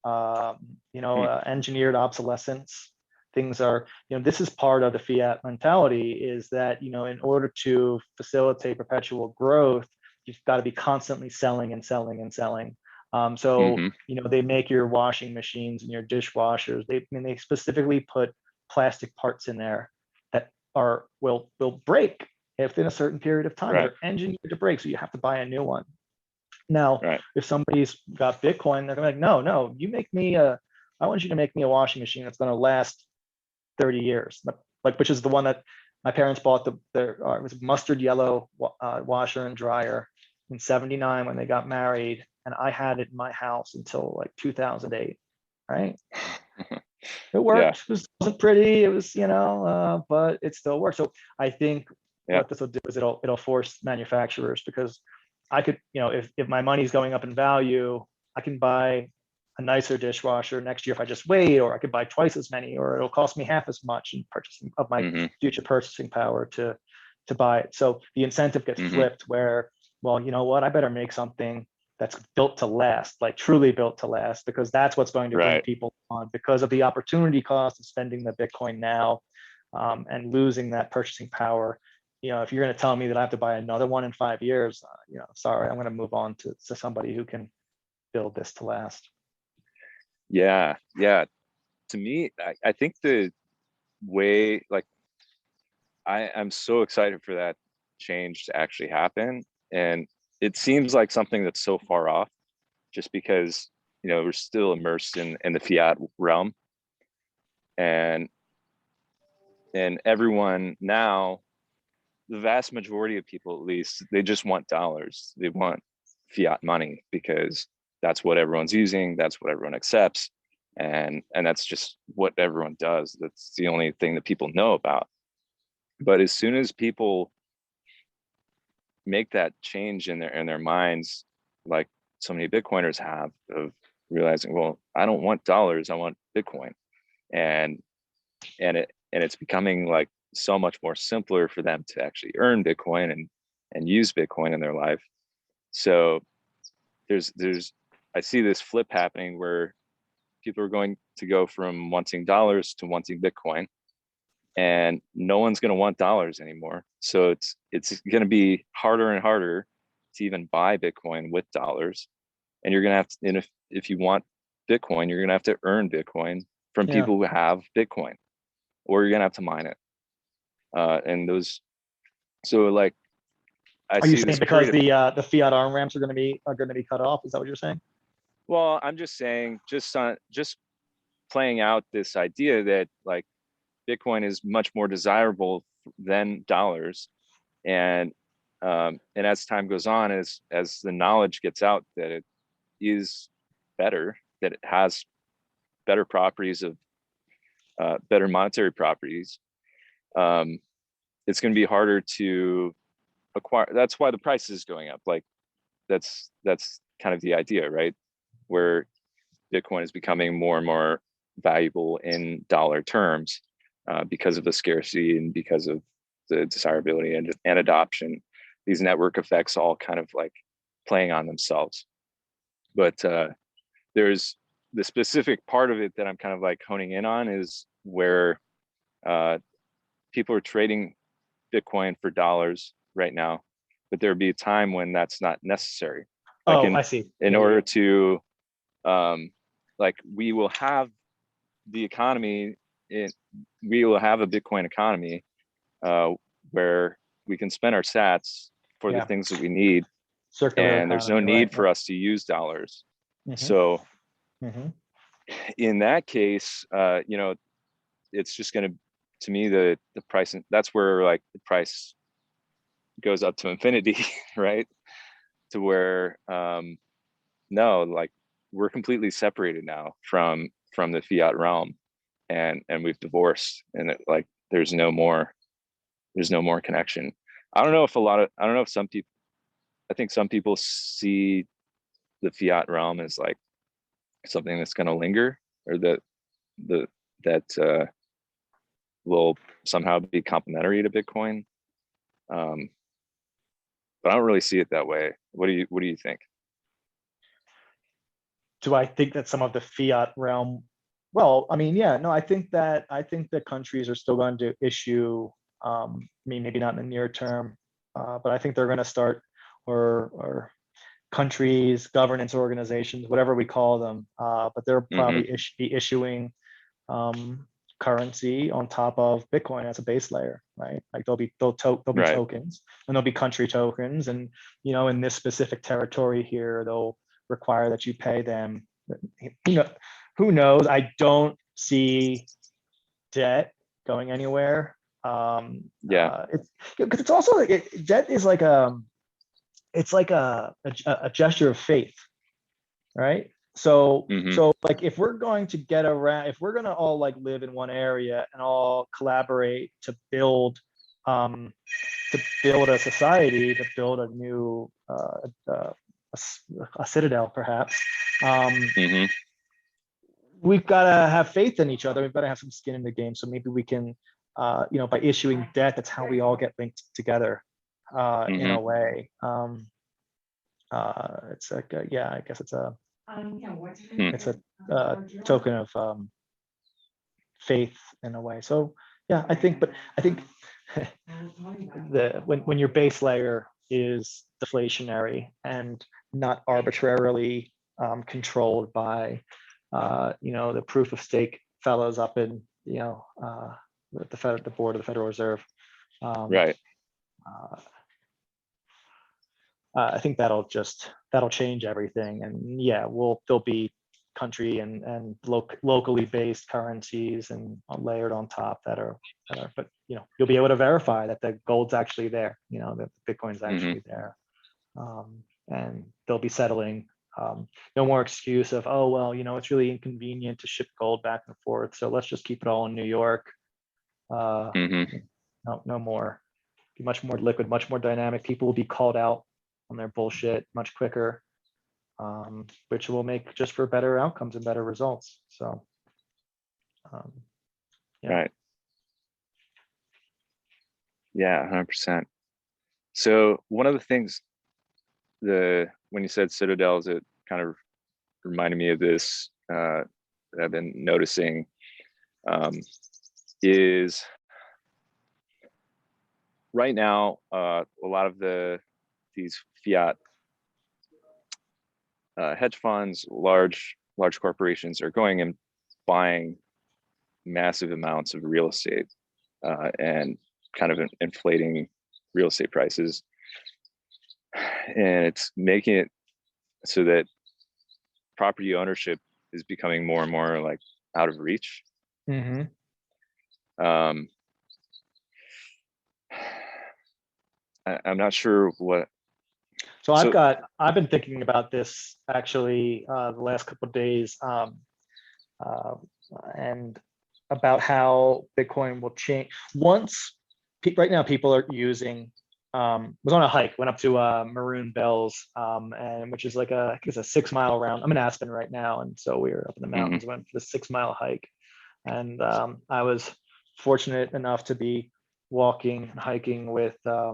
engineered obsolescence. Things are, this is part of the fiat mentality, is that, in order to facilitate perpetual growth, you've got to be constantly selling and selling and selling. They make your washing machines and your dishwashers. They specifically put plastic parts in there that will break within a certain period of time. Right. They're engineered to break, so you have to buy a new one. Now, Right. if somebody's got Bitcoin, they're like, no, I want you to make me a washing machine that's going to last 30 years, which is the one that my parents bought. It was a mustard yellow washer and dryer in '79 when they got married, and I had it in my house until like 2008. Right? It worked. Yeah. It wasn't pretty. It was, but it still worked. So I think what this will do is it'll force manufacturers, because I could, if my money's going up in value, I can buy a nicer dishwasher next year if I just wait, or I could buy twice as many, or it'll cost me half as much in purchasing of my future purchasing power to buy it. So the incentive gets flipped, where, well, you know what, I better make something that's built to last, like truly built to last, because that's what's going to bring people on, because of the opportunity cost of spending the Bitcoin now and losing that purchasing power. If you're going to tell me that I have to buy another one in 5 years, sorry, I'm going to move on to somebody who can build this to last. Yeah. To me, I think the way, like, I'm so excited for that change to actually happen. And it seems like something that's so far off, just because, we're still immersed in the fiat realm. And everyone now, the vast majority of people, at least, they just want dollars. They want fiat money because that's what everyone's using. That's what everyone accepts. And that's just what everyone does. That's the only thing that people know about. But as soon as people make that change in their minds, like so many Bitcoiners have, of realizing, well, I don't want dollars, I want Bitcoin. And it's becoming like so much more simpler for them to actually earn Bitcoin and use Bitcoin in their life. So there's I see this flip happening where people are going to go from wanting dollars to wanting Bitcoin, and no one's going to want dollars anymore. So it's going to be harder and harder to even buy Bitcoin with dollars. And you're going to have to, and if you want Bitcoin, you're going to have to earn Bitcoin from people who have Bitcoin, or you're going to have to mine it. And those, so like, are you saying because the fiat on-ramps are going to be cut off? Is that what you're saying? Well, I'm just saying, just playing out this idea that like Bitcoin is much more desirable than dollars, and as time goes on, as the knowledge gets out that it is better, that it has better properties of better monetary properties, it's going to be harder to acquire. That's why the price is going up. Like that's kind of the idea, right? Where Bitcoin is becoming more and more valuable in dollar terms because of the scarcity and because of the desirability and adoption. These network effects all kind of like playing on themselves. But there's the specific part of it that I'm kind of like honing in on, is where people are trading Bitcoin for dollars right now, but there'd be a time when that's not necessary. Like I see. In order to like, we will have the economy, we will have a Bitcoin economy where we can spend our sats for the things that we need. Circular and there's no need for us to use dollars. So in that case, it's just going to me, the price, that's where like the price goes up to infinity, right? To where no, like, we're completely separated now from the fiat realm, and we've divorced, and like there's no more connection. I don't know if some people, I think some people see the fiat realm as like something that's going to linger, or that will somehow be complementary to Bitcoin. But I don't really see it that way. What do you think? do I think that some of the fiat realm, well, I mean, yeah, no, I think that countries are still going to issue, I mean, maybe not in the near term, but I think they're going to start, or countries, governance organizations, whatever we call them, but they'll probably be issuing currency on top of Bitcoin as a base layer, right? Like there'll be tokens, and there'll be country tokens, and in this specific territory here, they'll require that you pay them. Who knows? I don't see debt going anywhere. It's because it's also like debt is like it's like a gesture of faith, right? So like if we're going to get around, if we're going to all like live in one area and all collaborate to build a society, to build a new a citadel, perhaps, we've got to have faith in each other. We've got to have some skin in the game. So maybe we can, by issuing debt, that's how we all get linked together in a way. It's like, I guess it's a token of faith in a way. So yeah, I think when your base layer is deflationary and not arbitrarily controlled by the proof of stake fellows up in the board of the Federal Reserve, right. I think that'll change everything, and there'll be country and locally based currencies and layered on top that are, but you'll be able to verify that the gold's actually there, that the Bitcoin's actually there, and they'll be settling. No more excuse of, oh well, it's really inconvenient to ship gold back and forth, so let's just keep it all in New York. No more. Be much more liquid, much more dynamic. People will be called out on their bullshit much quicker, which will make just for better outcomes and better results. So, right. Yeah, 100%. So one of the things, when you said citadels, it kind of reminded me of this that I've been noticing, is right now a lot of these fiat hedge funds, large corporations are going and buying massive amounts of real estate and kind of inflating real estate prices, and it's making it so that property ownership is becoming more and more like out of reach. I'm not sure what. So I've been thinking about this actually the last couple of days, and about how Bitcoin will change once. Right now, people are using. Was on a hike, went up to Maroon Bells, and which is like I think it's a 6 mile round. I'm in Aspen right now, and so we were up in the mountains. Went for the 6 mile hike, and I was fortunate enough to be walking and hiking with a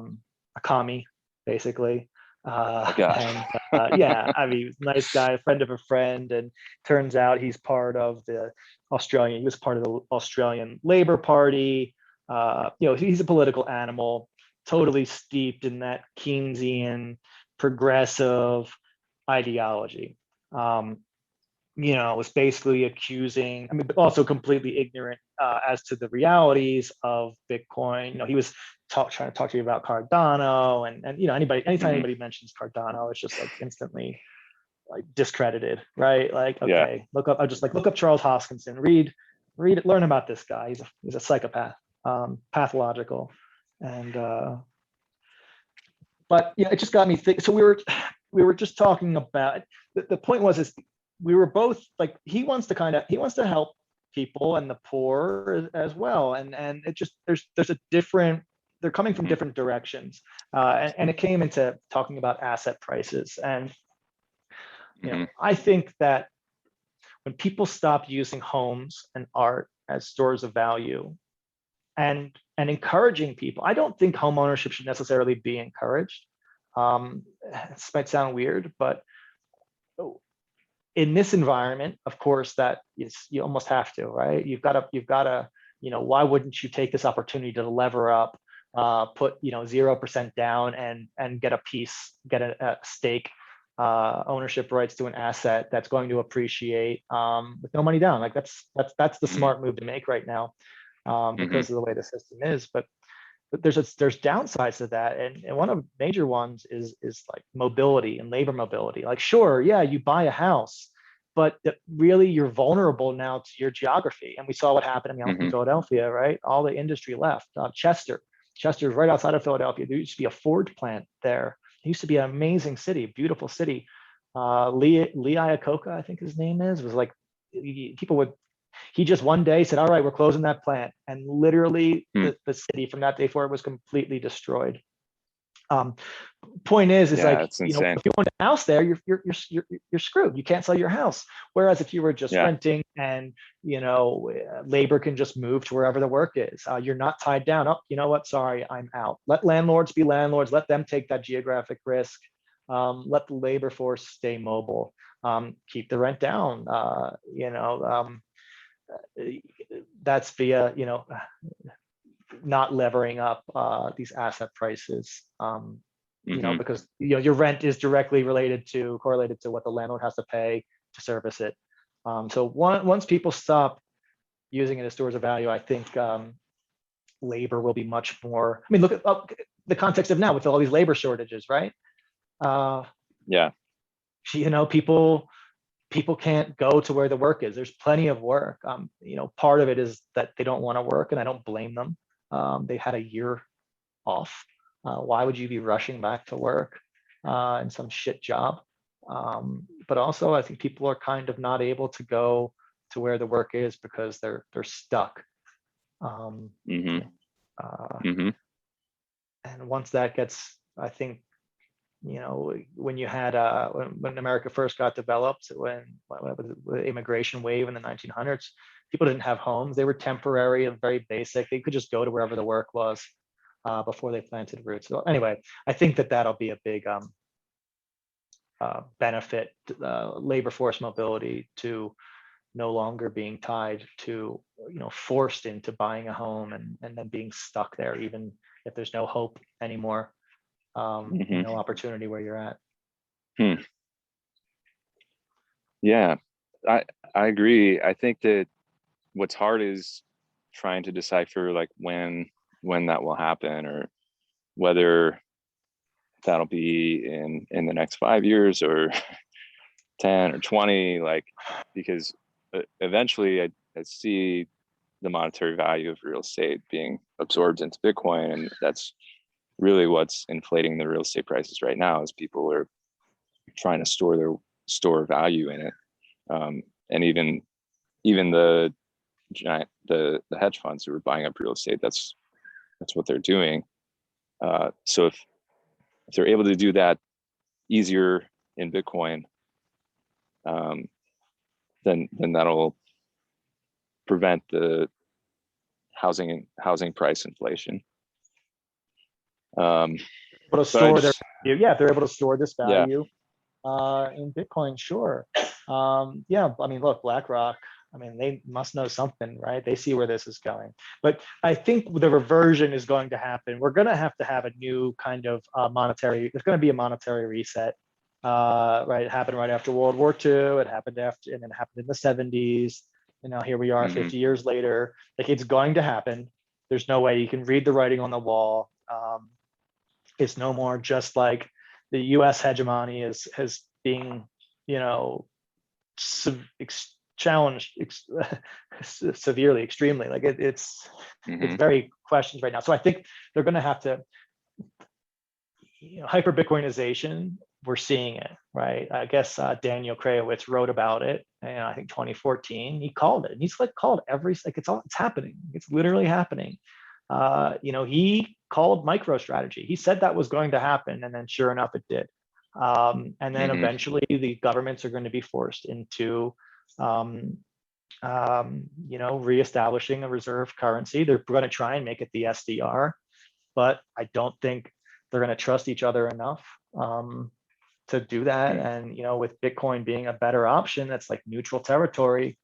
commie, basically. I mean, nice guy, friend of a friend, and turns out he's part of the Australian. He was part of the Australian Labor Party. He's a political animal, totally steeped in that Keynesian progressive ideology. Was basically accusing, but also completely ignorant as to the realities of Bitcoin. He was trying to talk to you about Cardano, and anytime anybody mentions Cardano, it's just like instantly like discredited, right? Like, okay, look up Charles Hoskinson, read it, learn about this guy. He's a psychopath, pathological, and but it just got me thinking. So we were just talking about the point is we were both like, he wants to help people and the poor as well, and it just there's a different, they're coming from different directions, and it came into talking about asset prices, and I think that when people stop using homes and art as stores of value and encouraging people, I don't think home ownership should necessarily be encouraged. This might sound weird, but in this environment, of course, that is, you almost have to, right? You've got to, why wouldn't you take this opportunity to lever up, put 0% down and get a piece, get a stake, ownership rights to an asset that's going to appreciate with no money down. Like that's the smart move to make right now, because of the way the system is. But there's downsides to that, and one of the major ones is like mobility and labor mobility. Like, sure, yeah, you buy a house, but really you're vulnerable now to your geography. And we saw what happened in Philadelphia, right? All the industry left. Chester's right outside of Philadelphia. There used to be a Ford plant there. It used to be an amazing city, beautiful city. Lee Iacocca, I think his name was like, people would, he just one day said, all right, we're closing that plant. And literally the city from that day forward was completely destroyed. Point is Yeah, like, it's insane. if you own a house there, you're screwed. You can't sell your house. Whereas if you were just renting and, labor can just move to wherever the work is, you're not tied down. Oh, you know what? Sorry, I'm out. Let landlords be landlords. Let them take that geographic risk. Let the labor force stay mobile. Keep the rent down. That's via, not levering up these asset prices, because your rent is directly correlated to what the landlord has to pay to service it. So once people stop using it as stores of value, I think labor will be much more. I mean, look at the context of now with all these labor shortages, right? People can't go to where the work is. There's plenty of work. Part of it is that they don't want to work, and I don't blame them. They had a year off. Why would you be rushing back to work in some shit job? But also, I think people are kind of not able to go to where the work is because they're stuck. And once that gets, I think, when you had when America first got developed, when the immigration wave in the 1900s, people didn't have homes. They were temporary and very basic. They could just go to wherever the work was before they planted roots. So anyway, I think that'll be a big benefit, labor force mobility, to no longer being tied to, forced into buying a home and then being stuck there, even if there's no hope anymore. No opportunity where you're at. Yeah, I agree. I think that what's hard is trying to decipher like when that will happen, or whether that'll be in the next 5 years or 10 or 20, like, because eventually I see the monetary value of real estate being absorbed into Bitcoin, and that's really what's inflating the real estate prices right now, is people are trying to store value in it. And even the hedge funds who are buying up real estate, that's what they're doing. So if they're able to do that easier in Bitcoin, then that'll prevent the housing price inflation. Able to store their value. Yeah, if they're able to store this value in Bitcoin, sure. I mean, look, BlackRock, I mean, they must know something, right? They see where this is going. But I think the reversion is going to happen. We're going to have a new kind of there's going to be a monetary reset, right? It happened right after World War II. It happened after, and then it happened in the 70s. And now here we are 50 years later. Like, it's going to happen. There's no way you can read the writing on the wall. It's no more just like the U.S. hegemony has being, challenged severely, extremely. Like it's very questions right now. So I think they're going to have to, hyperbitcoinization. We're seeing it, right? I guess Daniel Krajewicz wrote about it, and I think 2014 he called it. And he's called it's happening. It's literally happening. He called MicroStrategy. He said that was going to happen, and then sure enough, it did. And then eventually, the governments are going to be forced into, reestablishing a reserve currency. They're going to try and make it the SDR, but I don't think they're going to trust each other enough do that. Mm. And, you know, with Bitcoin being a better option, that's like neutral territory.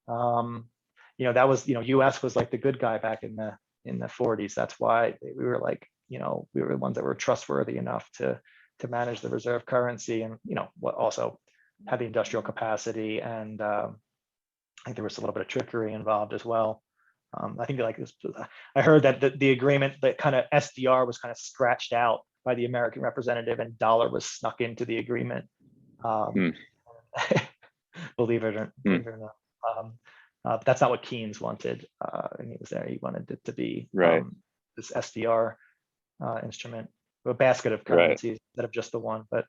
You know, that was, you know, US was like the good guy back in the 40s. That's why we were like, you know, we were the ones that were trustworthy enough to manage the reserve currency, and, you know, what also had the industrial capacity. And I think there was a little bit of trickery involved as well. I think like this, I heard that the agreement, that kind of SDR was kind of scratched out by the American representative, and dollar was snuck into the agreement. Believe it or not. But that's not what Keynes wanted. And he was there. He wanted it to be Right. this SDR instrument, a basket of Right. currencies instead of just the one. But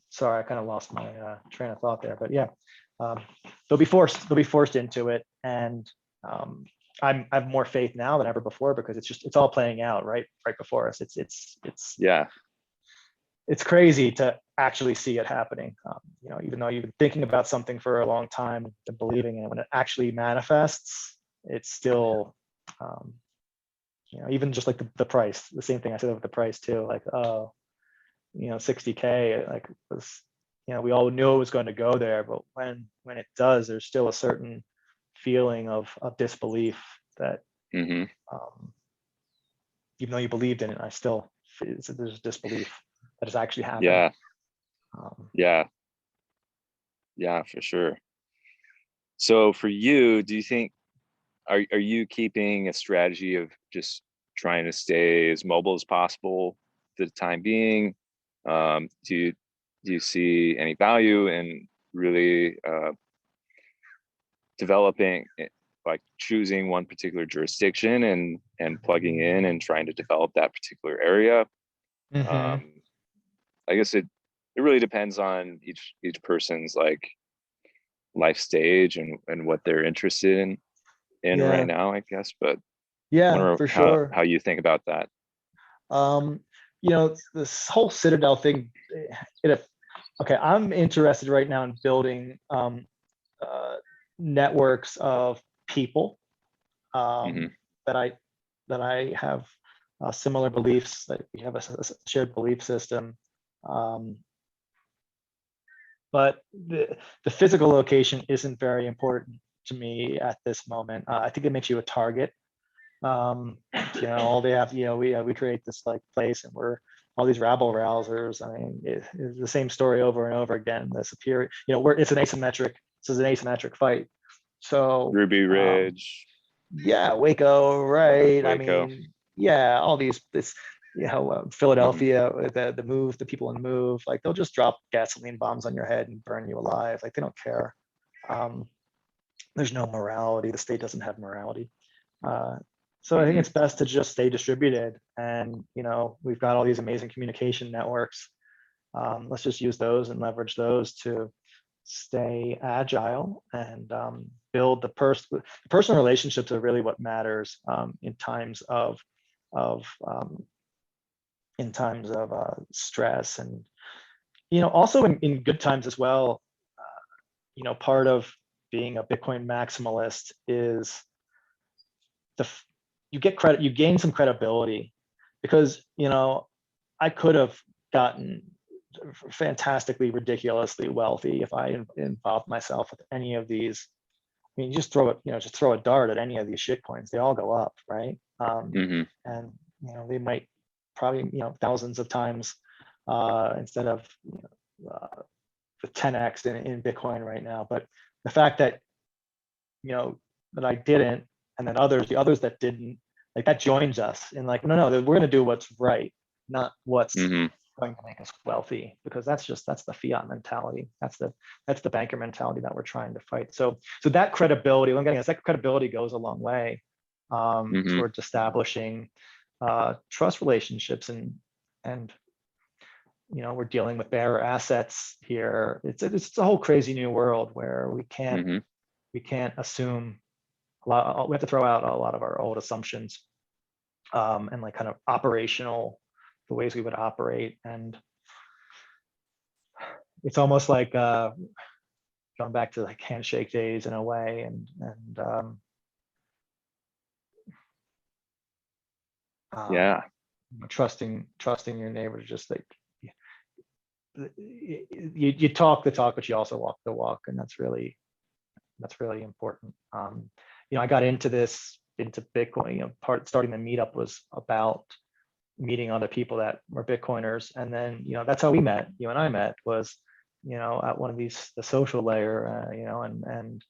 sorry, I kind of lost my train of thought there. But yeah, they'll be forced into it, and I have more faith now than ever before, because it's all playing out right before us. Yeah. It's crazy to actually see it happening. You know, even though you've been thinking about something for a long time and believing in it, when it actually manifests, it's still, you know, even just like the price, the same thing I said with the price too, like, oh, you know, 60K, like, was, you know, we all knew it was going to go there, but when it does, there's still a certain feeling of disbelief that, Mm-hmm. even though you believed in it, there's disbelief that it's actually happening. Yeah. Yeah, for sure. So for you, do you think, are you keeping a strategy of just trying to stay as mobile as possible for the time being? Do you see any value in really developing, like choosing one particular jurisdiction and plugging in and trying to develop that particular area? Mm-hmm. I guess it really depends on each person's like life stage and what they're interested in Yeah. right now, I guess. But I Yeah, wonder for sure. how you think about that. You know, this whole Citadel thing, okay, I'm interested right now in building networks of people Mm-hmm. that I have similar beliefs, that we have a shared belief system. But the physical location isn't very important to me at this moment. I think it makes you a target. You know, all they have, you know, we create this like place, and we're all these rabble rousers. I mean, it's the same story over and over again. The superior, you know, it's an asymmetric fight. So Ruby Ridge, yeah, Waco, right? I Waco. mean, yeah, all this, you know, Mm-hmm. Philadelphia, the people in Move, like they'll just drop gasoline bombs on your head and burn you alive. Like they don't care. There's no morality. The state doesn't have morality. So I think it's best to just stay distributed. And, you know, we've got all these amazing communication networks. Let's just use those and leverage those to stay agile and build the personal relationships are really what matters in times of stress, and, you know, also in good times as well. You know, part of being a Bitcoin maximalist is you get credit, you gain some credibility, because, you know, I could have gotten fantastically, ridiculously wealthy if I involved myself with any of these. I mean, just throw a dart at any of these shit coins, they all go up, right? Mm-hmm. And, you know, they might probably, you know, thousands of times instead of, you know, the 10x in Bitcoin right now. But the fact that, you know, that I didn't, and then the others that didn't, like that joins us in like, no, we're going to do what's right, not what's Mm-hmm. going to make us wealthy, because that's the fiat mentality. That's the banker mentality that we're trying to fight. So that credibility, what I'm getting is that credibility goes a long way Mm-hmm. towards establishing trust relationships, and you know, we're dealing with bearer assets here. It's a whole crazy new world where we can't assume a lot. We have to throw out a lot of our old assumptions and like kind of operational, the ways we would operate. And it's almost like going back to like handshake days in a way, and Yeah. trusting your neighbor, just like you talk the talk, but you also walk the walk, and that's really important. I got into Bitcoin. Starting the meetup was about meeting other people that were Bitcoiners, and then that's how we met. You and I met was at one of the social layer, and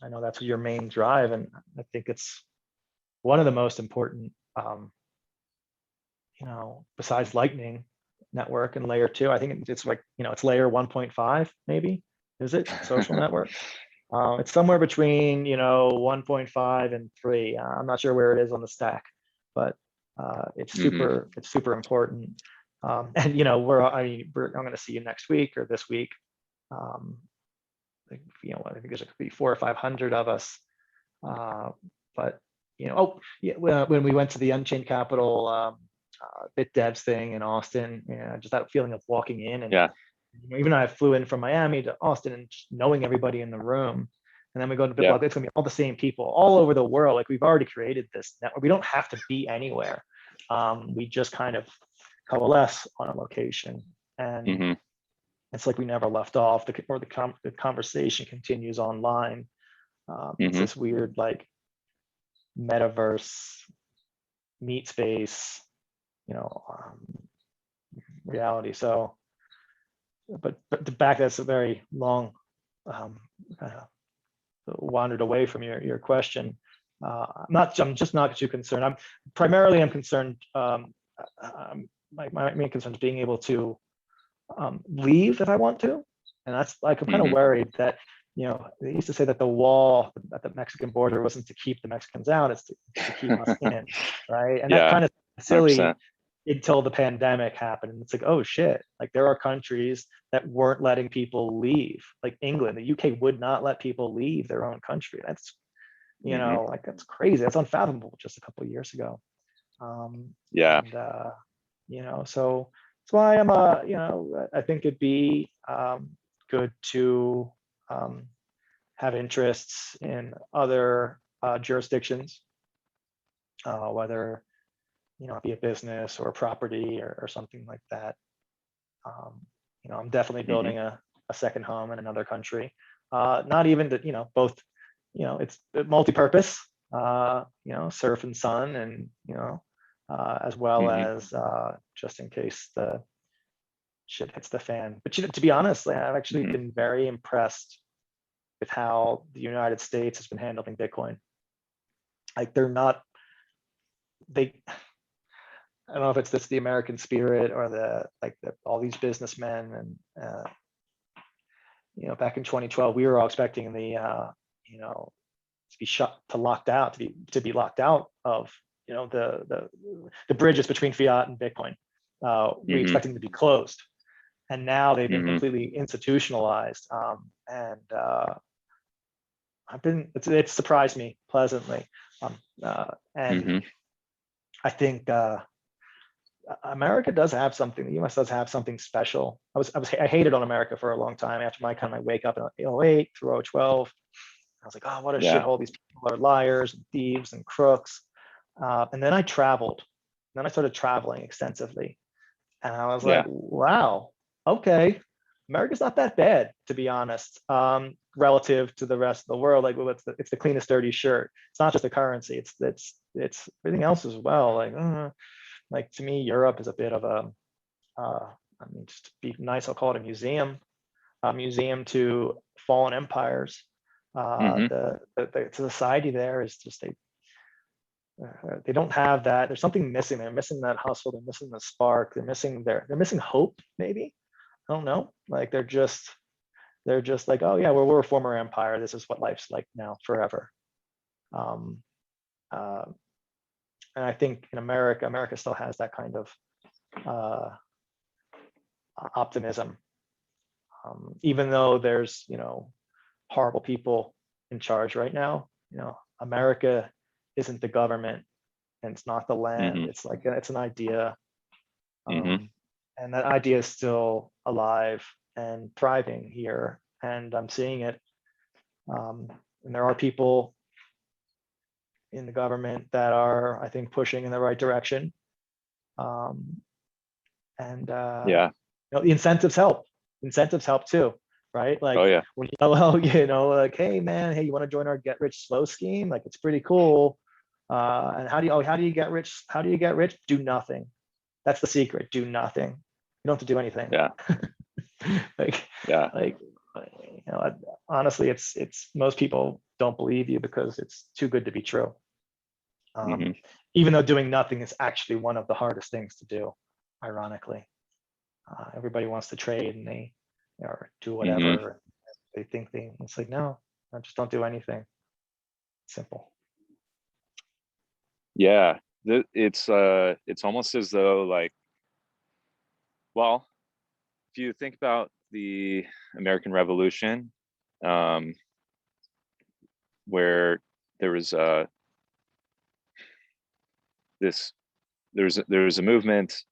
I know that's your main drive, and I think it's one of the most important. Besides Lightning Network and layer 2, I think it's like it's layer 1.5 maybe. Is it social network? It's somewhere between 1.5 and 3. I'm not sure where it is on the stack, but it's super important. And I'm going to see you next week or this week. I think there's could be 400 or 500 of us. But when we went to the Unchained Capital BitDevs thing in Austin, just that feeling of walking in, and even I flew in from Miami to Austin and just knowing everybody in the room. And then we go to BitBlock, it's gonna be all the same people all over the world. Like, we've already created this network. We don't have to be anywhere. We just kind of coalesce on a location, and it's like we never left off. The conversation continues online. It's this weird like metaverse meet space, reality. So, but back, that's a very long wandered away from your question. I'm just not too concerned. I'm concerned. My main concern is being able to leave if I want to, and that's like, I'm kind of worried that they used to say that the wall at the Mexican border wasn't to keep the Mexicans out, it's to keep us in, right? And that kind of silly 100%. Until the pandemic happened, and it's like, oh shit, like there are countries that weren't letting people leave, like England. The UK would not let people leave their own country. That's like, that's crazy. That's unfathomable just a couple of years ago. So that's why I'm I think it'd be good to have interests in other jurisdictions, whether be a business or a property or something like that. I'm definitely building a second home in another country. Not even that, both, it's multi-purpose, surf and sun, and as well as just in case the shit hits the fan. But to be honest, I've actually been very impressed with how the United States has been handling Bitcoin. Like, I don't know if it's the American spirit or all these businessmen, and back in 2012 we were all expecting to be locked out of the bridges between fiat and Bitcoin. We expected them to be closed, and now they've been completely institutionalized. It's surprised me pleasantly, and I think America does have something. The U.S. does have something special. I hated on America for a long time after my wake up in 2008 through 2012. I was like, oh, what a shithole. These people are liars and thieves and crooks. And then I traveled. Then I started traveling extensively, and I was like, wow, okay, America's not that bad, to be honest, relative to the rest of the world. Like, well, it's the cleanest dirty shirt. It's not just the currency. It's everything else as well. Like to me, Europe is a bit of just to be nice, I'll call it a museum to fallen empires. The society there is just they don't have that. There's something missing. They're missing that hustle. They're missing the spark. They're missing hope. Maybe, I don't know. Like they're just like, oh yeah, we're a former empire. This is what life's like now, forever. And I think in America still has that kind of optimism, even though there's horrible people in charge right now. America isn't the government, and it's not the land. It's like it's an idea, and that idea is still alive and thriving here, and I'm seeing it. And there are people in the government that are, I think, pushing in the right direction. the incentives help. Incentives help too, right? Like Oh yeah. when you tell, like, hey man, hey, you want to join our get rich slow scheme? Like it's pretty cool. And how do you get rich? How do you get rich? Do nothing. That's the secret. Do nothing. You don't have to do anything. Yeah. like, Yeah. like, honestly, it's most people don't believe you because it's too good to be true. Mhm. Even though doing nothing is actually one of the hardest things to do, ironically. Everybody wants to trade and they or do whatever. They think it's like, no, I just don't do anything. Simple. Yeah. It's almost as though like, well, if you think about the American Revolution, where there was a movement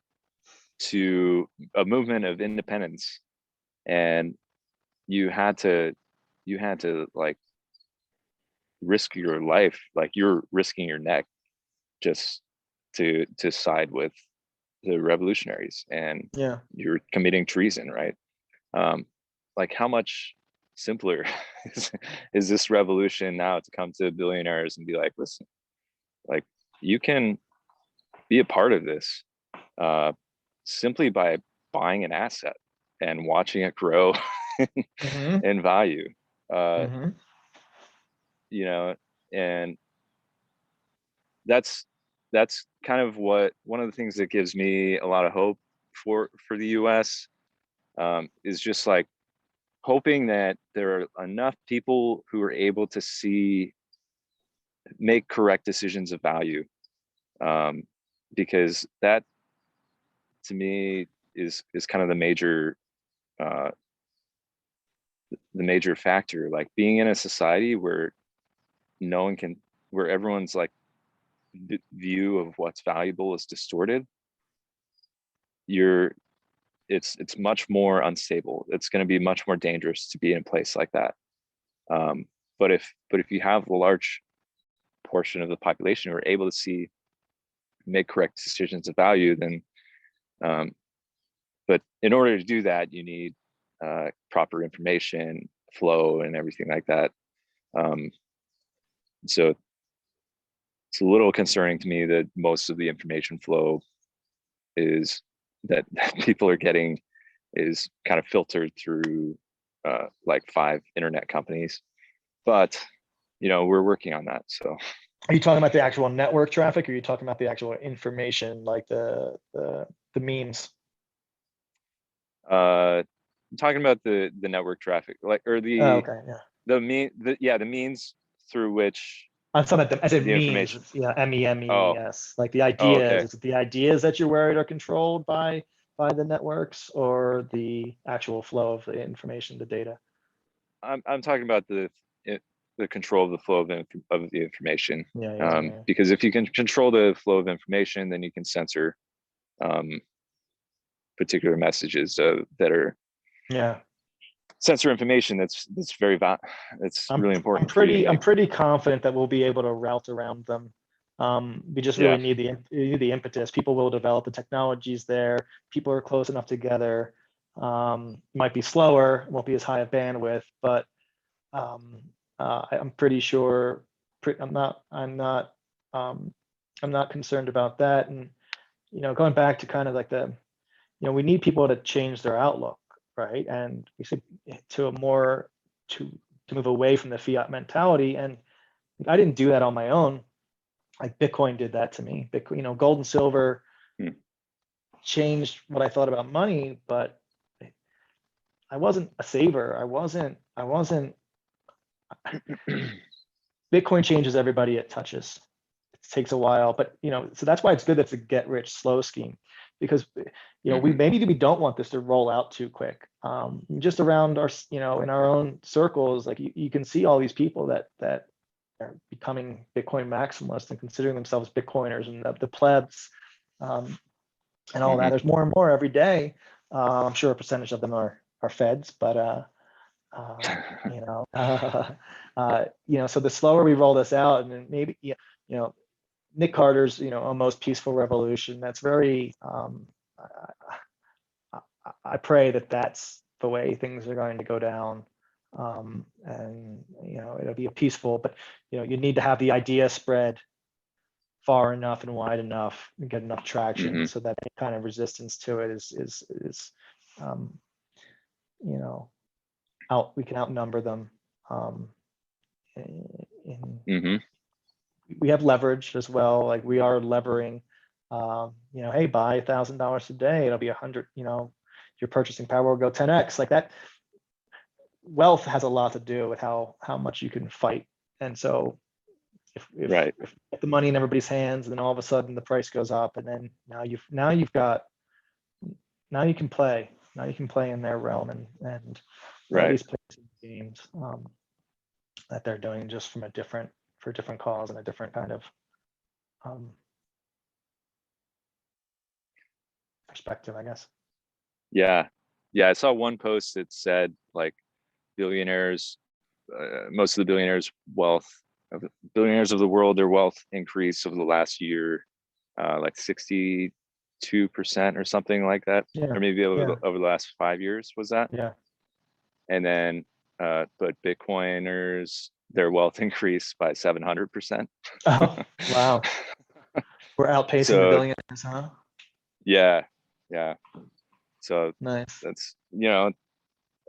of independence, and you had to like risk your life, like you're risking your neck just to side with the revolutionaries, and Yeah. you're committing treason, right? Like how much simpler is this revolution now to come to billionaires and be like, listen, like you can be a part of this simply by buying an asset and watching it grow in value. And that's kind of what one of the things that gives me a lot of hope for the US, is just like hoping that there are enough people who are able to make correct decisions of value, because that to me is kind of the major factor. Like being in a society where where everyone's like view of what's valuable is distorted, it's much more unstable. It's going to be much more dangerous to be in a place like that. But if you have a large portion of the population who are able to make correct decisions of value, then but in order to do that, you need proper information flow and everything like that. So it's a little concerning to me that most of the information flow is that people are getting is kind of filtered through like 5 internet companies, but we're working on that. So are you talking about the actual network traffic, or are you talking about the actual information, like the memes? I'm talking about the network traffic, like, or the okay, yeah, the means through which I'm talking about I said the memes. information. Yeah, MEMES. Like the Oh, ideas. okay. Is it the ideas that you're worried are controlled by the networks, or the actual flow of the information, the data? I'm talking about the control of the flow of the information. Yeah. Because if you can control the flow of information, then you can censor particular messages that are censor information that's really important. I'm pretty confident that we'll be able to route around them. We just really need the impetus. People will develop, the technologies there. People are close enough together. Might be slower, won't be as high a bandwidth, but I'm pretty sure. I'm not concerned about that. And going back to kind of like we need people to change their outlook, right? And we said to move away from the fiat mentality. And I didn't do that on my own. Like Bitcoin did that to me. Bitcoin, gold and silver changed what I thought about money, but I wasn't a saver. I wasn't. Bitcoin changes everybody it touches. It takes a while, but so that's why it's good that it's a get rich slow scheme, because we don't want this to roll out too quick. Just around our in our own circles, like you can see all these people that are becoming Bitcoin maximalists and considering themselves Bitcoiners, and the plebs, and all that. There's more and more every day. I'm sure a percentage of them are feds, but so the slower we roll this out, and then maybe Nick Carter's almost peaceful revolution, that's very I pray that that's the way things are going to go down. And it'll be a peaceful, but you need to have the idea spread far enough and wide enough and get enough traction so that any kind of resistance to it is we can outnumber them. We have leverage as well. Like we are levering, hey, buy $1,000 today, it'll be 100, your purchasing power will go 10x. Like that wealth has a lot to do with how much you can fight. And so if the money in everybody's hands, and then all of a sudden the price goes up, and then now you can play in their realm and at least play some games that they're doing just for a different cause and a different kind of perspective, I guess. Yeah. I saw one post that said like billionaires, most of the billionaires of the world, their wealth increased over the last year, like 62% or something like that, or maybe over the last 5 years. Was that? Yeah. And then, but Bitcoiners, their wealth increased by 700%. Oh, wow. We're outpacing the billionaires, huh? Yeah. So nice. That's,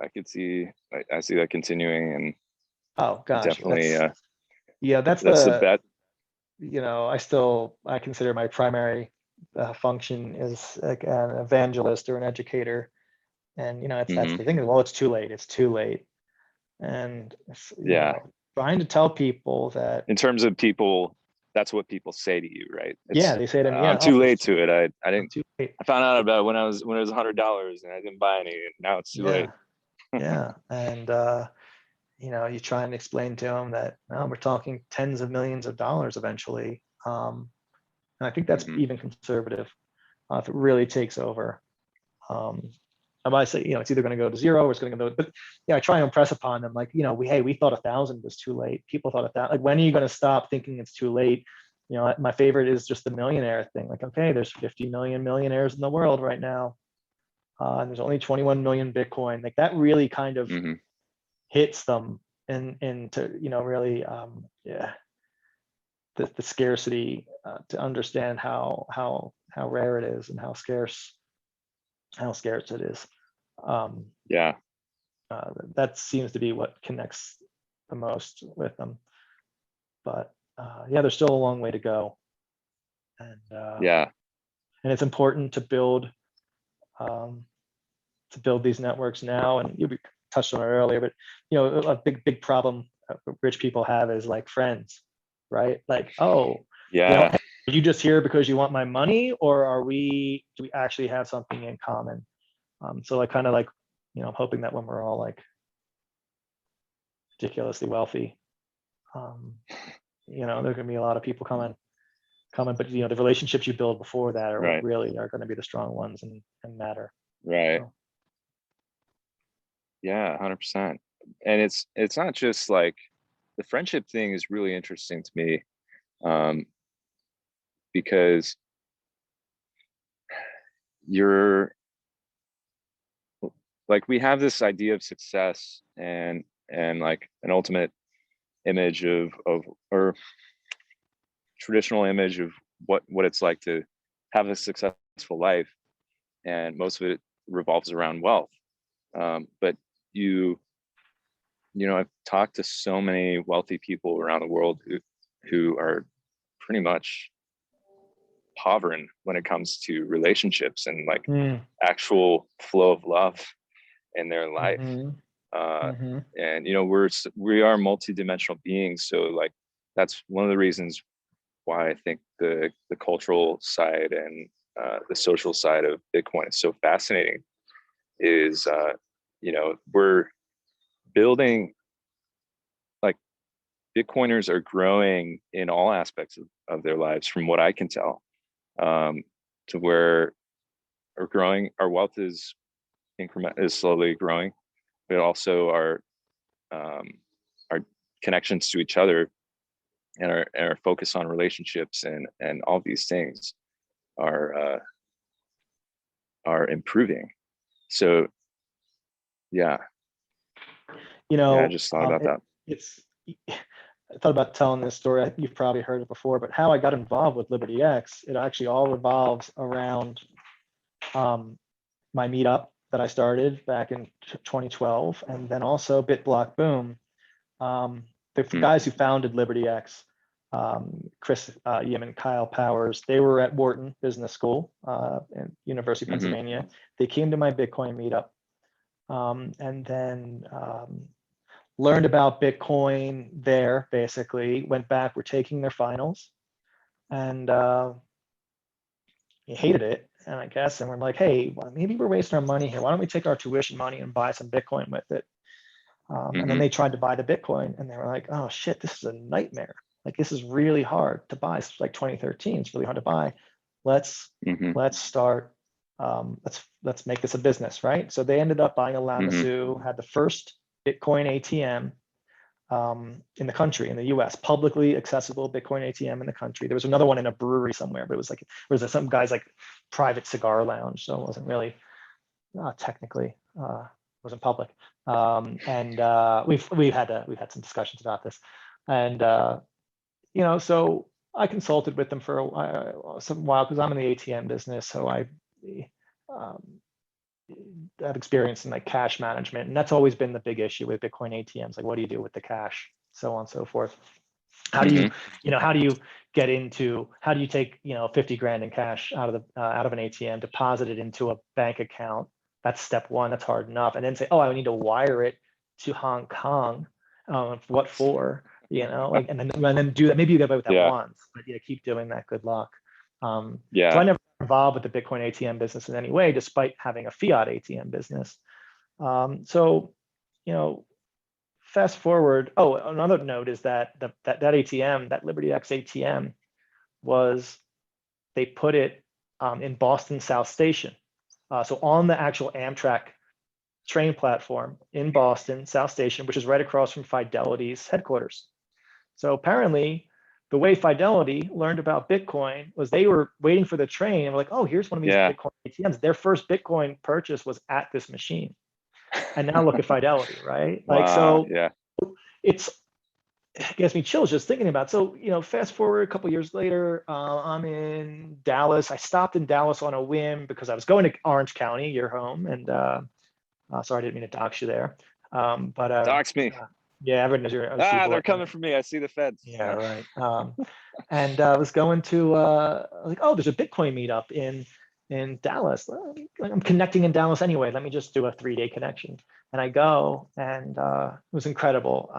I could see, I see that continuing, and oh gosh, definitely, that's the bet. I consider my primary function is like an evangelist or an educator, and that's the thing. Well, it's too late, and trying to tell people that in terms of people, that's what people say to you, right? They say to me, I'm too late to it. I didn't. Too late. I found out about it when it was $100 and I didn't buy any, and now it's too late. And you try and explain to them that we're talking tens of millions of dollars eventually, and I think that's even conservative if it really takes over. I might say it's either going to go to zero or it's going to go, but I try and impress upon them like we thought 1,000 was too late. People thought that. Like, when are you going to stop thinking it's too late? My favorite is just the millionaire thing. Like, okay, there's 50 million millionaires in the world right now, and there's only 21 million Bitcoin. Like, that really kind of hits them into really the scarcity, to understand how rare it is and how scarce it is. That seems to be what connects the most with them. But there's still a long way to go, and and it's important to build these networks now. And you touched on it earlier, but a big problem rich people have is like friends, right? Like, are you just here because you want my money, or do we actually have something in common? So kind of like, I'm hoping that when we're all like ridiculously wealthy, there are going to be a lot of people coming, but the relationships you build before that are what really are going to be the strong ones and matter. Right. So. Yeah, 100%. And it's not just like the friendship thing is really interesting to me, because you're like, we have this idea of success and like an ultimate image of or traditional image of what it's like to have a successful life, and most of it revolves around wealth. But I've talked to so many wealthy people around the world who are pretty much hovering when it comes to relationships and like actual flow of love in their life. And we are multidimensional beings, so like that's one of the reasons why I think the cultural side and the social side of Bitcoin is so fascinating. Is we're building, like, Bitcoiners are growing in all aspects of their lives, from what I can tell, to where we're growing. Our wealth is slowly growing, but also our connections to each other and our focus on relationships and all these things are improving. So yeah, You I know, just thought about that. it's, I thought about telling this story. You've probably heard it before, but how I got involved with Liberty X, it actually all revolves around my meetup that I started back in 2012, and then also BitBlock Boom. The guys who founded Liberty X, Chris Yim and Kyle Powers, they were at Wharton Business School in University of Pennsylvania. They came to my Bitcoin meetup, and then learned about Bitcoin there, basically, went back, were taking their finals, and hated it. And I guess, and we're like, hey, well, maybe we're wasting our money here. Why don't we take our tuition money and buy some Bitcoin with it? And then they tried to buy the Bitcoin, and they were like, oh shit, this is a nightmare. Like, this is really hard to buy. It's like 2013, it's really hard to buy. Let's start, let's make this a business, right? So they ended up buying a Lamassu, had the first Bitcoin ATM in the country, in the US, publicly accessible Bitcoin ATM in the country. There was another one in a brewery somewhere, but it was like, there was some guy's like private cigar lounge. So it wasn't really technically, wasn't public. We've had some discussions about this. And, you know, so I consulted with them for a while because I'm in the ATM business. So I have experience in like cash management, and that's always been the big issue with Bitcoin ATMs. Like, what do you do with the cash, so on and so forth. How do you, how do you get into, how do you take, 50 grand in cash out of an ATM, deposit it into a bank account? That's step one. That's hard enough. And then say, oh, I need to wire it to Hong Kong. What for? Like, and then do that. Maybe you get away with that once, but keep doing that. Good luck. So I never got involved with the Bitcoin ATM business in any way, despite having a fiat ATM business. So, fast forward. Oh, another note is that that ATM, that Liberty X ATM, they put it in Boston South Station. So on the actual Amtrak train platform in Boston South Station, which is right across from Fidelity's headquarters. So apparently, the way Fidelity learned about Bitcoin was they were waiting for the train and were like, oh, here's one of these Bitcoin ATMs. Their first Bitcoin purchase was at this machine. And now look at Fidelity, right? Wow, like, so it gives me chills just thinking about it. So, fast forward a couple years later, I'm in Dallas. I stopped in Dallas on a whim because I was going to Orange County, your home. And sorry, I didn't mean to dox you there. But dox me. Yeah, everyone knows you're. They're coming for me. I see the feds. Yeah, right. And I was going to like, oh, there's a Bitcoin meetup in Dallas. I'm connecting in Dallas anyway. Let me just do a 3-day connection. And I go, and it was incredible.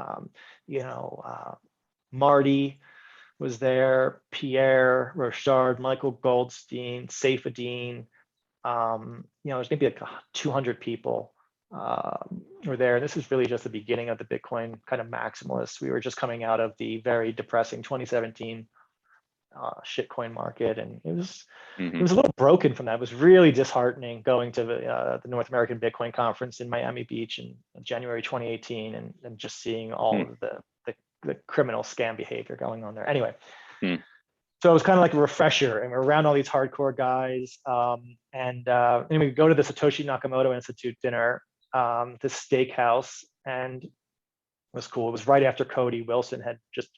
Marty was there, Pierre Rochard, Michael Goldstein, Saifedean. There's maybe like 200 people were there. This is really just the beginning of the Bitcoin kind of maximalists. We were just coming out of the very depressing 2017 shitcoin market, and it was a little broken from that. It was really disheartening going to the North American Bitcoin conference in Miami Beach in January 2018, and just seeing all of the criminal scam behavior going on there. Anyway. So it was kind of like a refresher, and we're around all these hardcore guys. And we go to the Satoshi Nakamoto Institute dinner, this steakhouse, and it was cool. It was right after Cody Wilson had just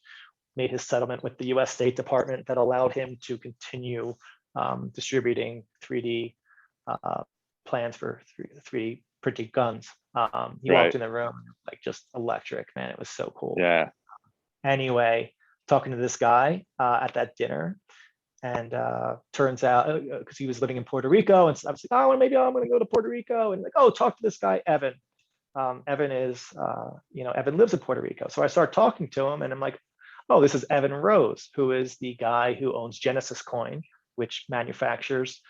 made his settlement with the U.S. State Department that allowed him to continue distributing 3D plans for 3D printed guns. He walked in the room, like, just electric, man. It was so cool. Yeah. Anyway, talking to this guy at that dinner, and turns out, because he was living in Puerto Rico, and so I was like, oh, maybe I'm going to go to Puerto Rico, and like, oh, talk to this guy Evan. Evan is, Evan lives in Puerto Rico. So I start talking to him, and I'm like, oh, this is Evan Rose, who is the guy who owns Genesis Coin, which manufactures,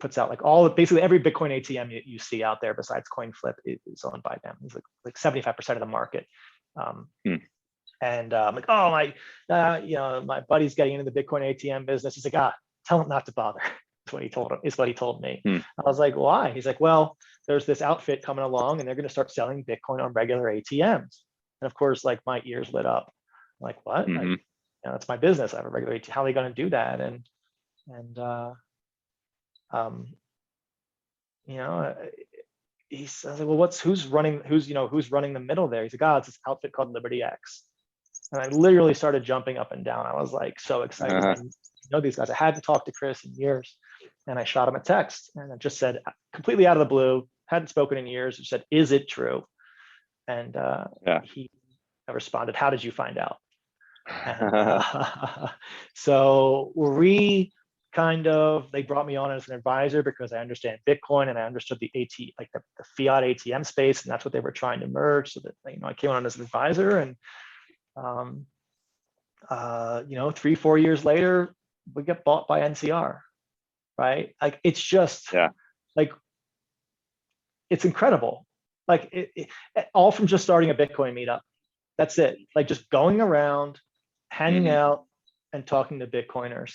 puts out like basically every Bitcoin ATM you see out there besides CoinFlip is owned by them. It's like 75% of the market. And I'm like, oh, my buddy's getting into the Bitcoin ATM business. He's like, tell him not to bother. That's what he told him. Is what he told me. I was like, why? He's like, well, there's this outfit coming along, and they're going to start selling Bitcoin on regular ATMs. And of course, like, my ears lit up. I'm like, what? It's my business. I have a regular ATM. How are they going to do that? And you know, he says, well, who's running the middle there? He's like, oh, it's this outfit called Liberty X. And I literally started jumping up and down. I was like so excited. I know these guys. I hadn't talked to Chris in years. And I shot him a text and I just said, completely out of the blue, hadn't spoken in years, just said, is it true? And he responded, how did you find out? And so they brought me on as an advisor because I understand Bitcoin and I understood the fiat ATM space, and that's what they were trying to merge. So that, I came on as an advisor, and 3-4 years later, we get bought by NCR, right? Like, it's just like, it's incredible. Like it all from just starting a Bitcoin meetup. That's it. Like, just going around, hanging out and talking to Bitcoiners,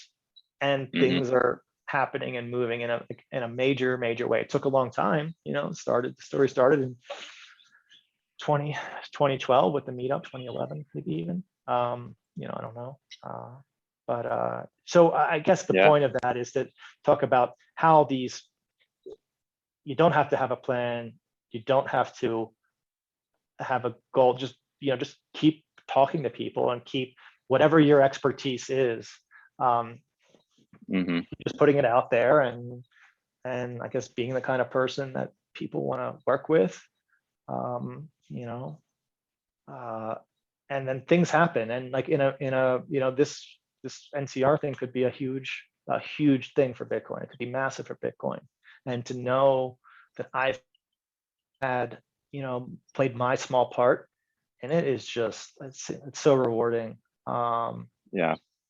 and things are happening and moving in a major way. It took a long time, the story started in 2012 with the meetup, 2011 maybe even. I don't know. So I guess the point of that is to talk about how you don't have to have a plan, you don't have to have a goal, just keep talking to people and keep whatever your expertise is, just putting it out there, and I guess being the kind of person that people want to work with, and then things happen, and like this NCR thing could be a huge thing for Bitcoin. It could be massive for Bitcoin, and to know that I've had played my small part, and it is just it's so rewarding.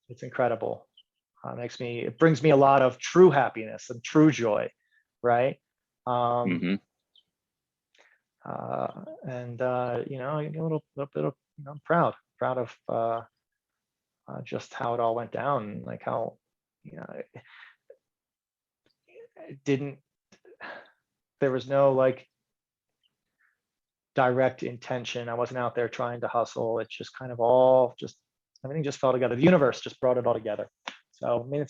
It's incredible. It brings me a lot of true happiness and true joy, right? And I get a little bit of I'm proud of just how it all went down, like how there was no like direct intention. I wasn't out there trying to hustle. It's just kind of everything just fell together. The universe just brought it all together. So I mean,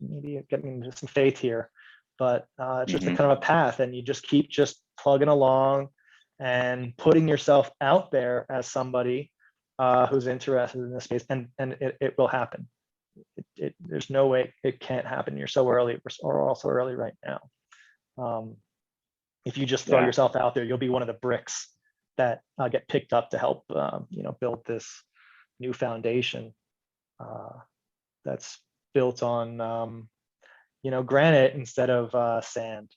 maybe getting into some faith here, but it's just a kind of a path, and you just keep plugging along and putting yourself out there as somebody who's interested in this space, and it will happen. There's no way it can't happen. You're so early, or also early right now. If you just throw yourself out there, you'll be one of the bricks that get picked up to help build this new foundation that's built on granite instead of sand,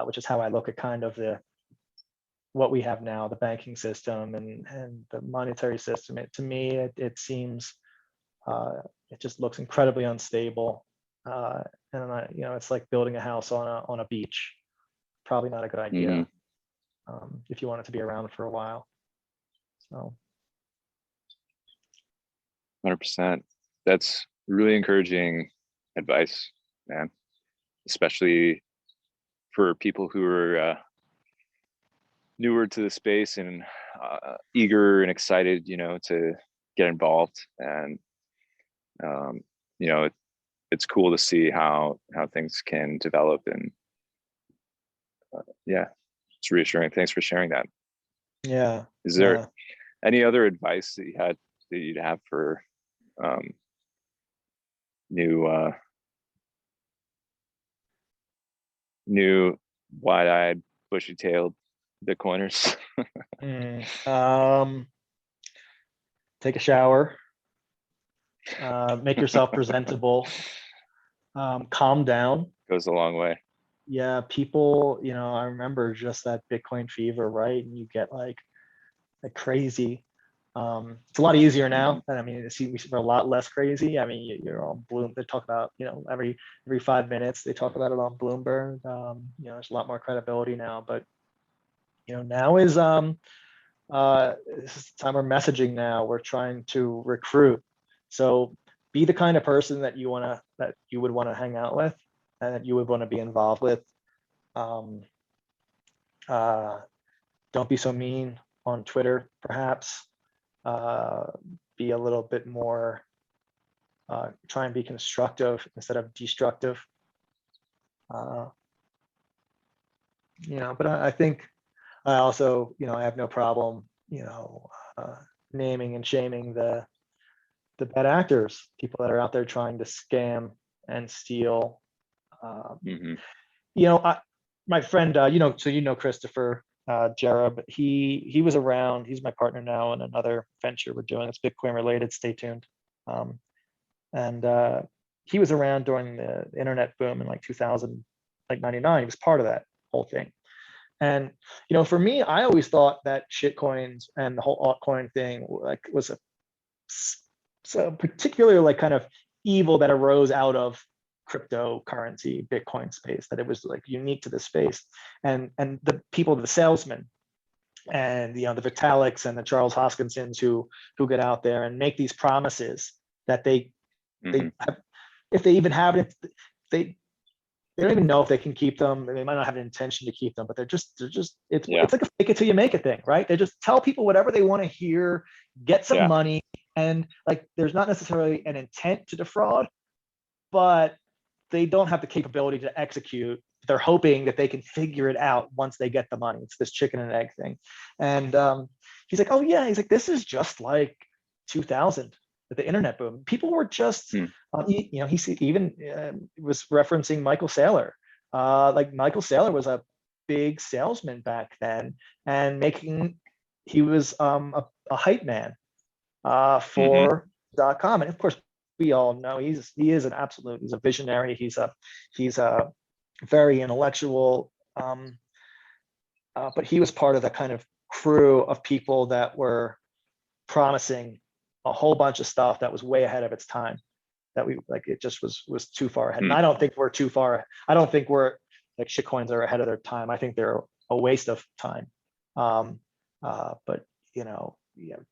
which is how I look at kind of what we have now, the banking system and the monetary system. To me, it seems it just looks incredibly unstable, and it's like building a house on a beach. Probably not a good idea if you want it to be around for a while. So 100%. That's really encouraging advice, man, especially for people who are newer to the space and eager and excited, to get involved. And it's cool to see how things can develop, and it's reassuring. Thanks for sharing that. Yeah. Is there any other advice that you'd have for new wide-eyed, bushy-tailed Bitcoiners? Take a shower, make yourself presentable, calm down. Goes a long way. Yeah, people, I remember just that Bitcoin fever, right? And you get like crazy. It's a lot easier now. And I mean, we're a lot less crazy. I mean, you're on Bloom. They talk about, every 5 minutes they talk about it on Bloomberg. There's a lot more credibility now. But now is this is the time we're messaging now. We're trying to recruit. So be the kind of person that you would want to hang out with, and that you would want to be involved with. Don't be so mean on Twitter, perhaps. Be a little bit more, try and be constructive instead of destructive. But I think I also, I have no problem, naming and shaming the bad actors, people that are out there trying to scam and steal. Mm-hmm. My friend, so Christopher Jarrah, he was around. He's my partner now in another venture we're doing. It's Bitcoin related. Stay tuned. And he was around during the internet boom in like 2000, like 99. He was part of that whole thing. And for me, I always thought that shit coins and the whole altcoin thing like was so particularly like kind of evil that arose out of cryptocurrency, Bitcoin space, that it was like unique to the space. And the people, the salesmen, and the Vitaliks and the Charles Hoskinsons who get out there and make these promises that they have, if they even have it, they don't even know if they can keep them. They might not have an intention to keep them, but they're just it's like a fake it till you make it thing, right? They just tell people whatever they want to hear, get some money, and like there's not necessarily an intent to defraud, but they don't have the capability to execute. They're hoping that they can figure it out once they get the money. It's this chicken and egg thing. And he's like, oh yeah, he's like, this is just like 2000 with the internet boom. People were just, he even was referencing Michael Saylor. Like Michael Saylor was a big salesman back then, and he was a hype man for .com. And of course, we all know he is an absolute, he's a visionary. He's a very intellectual, but he was part of the kind of crew of people that were promising a whole bunch of stuff that was way ahead of its time, that we like, it just was too far ahead. And I don't think we're too far. I don't think we're like shitcoins are ahead of their time. I think they're a waste of time. But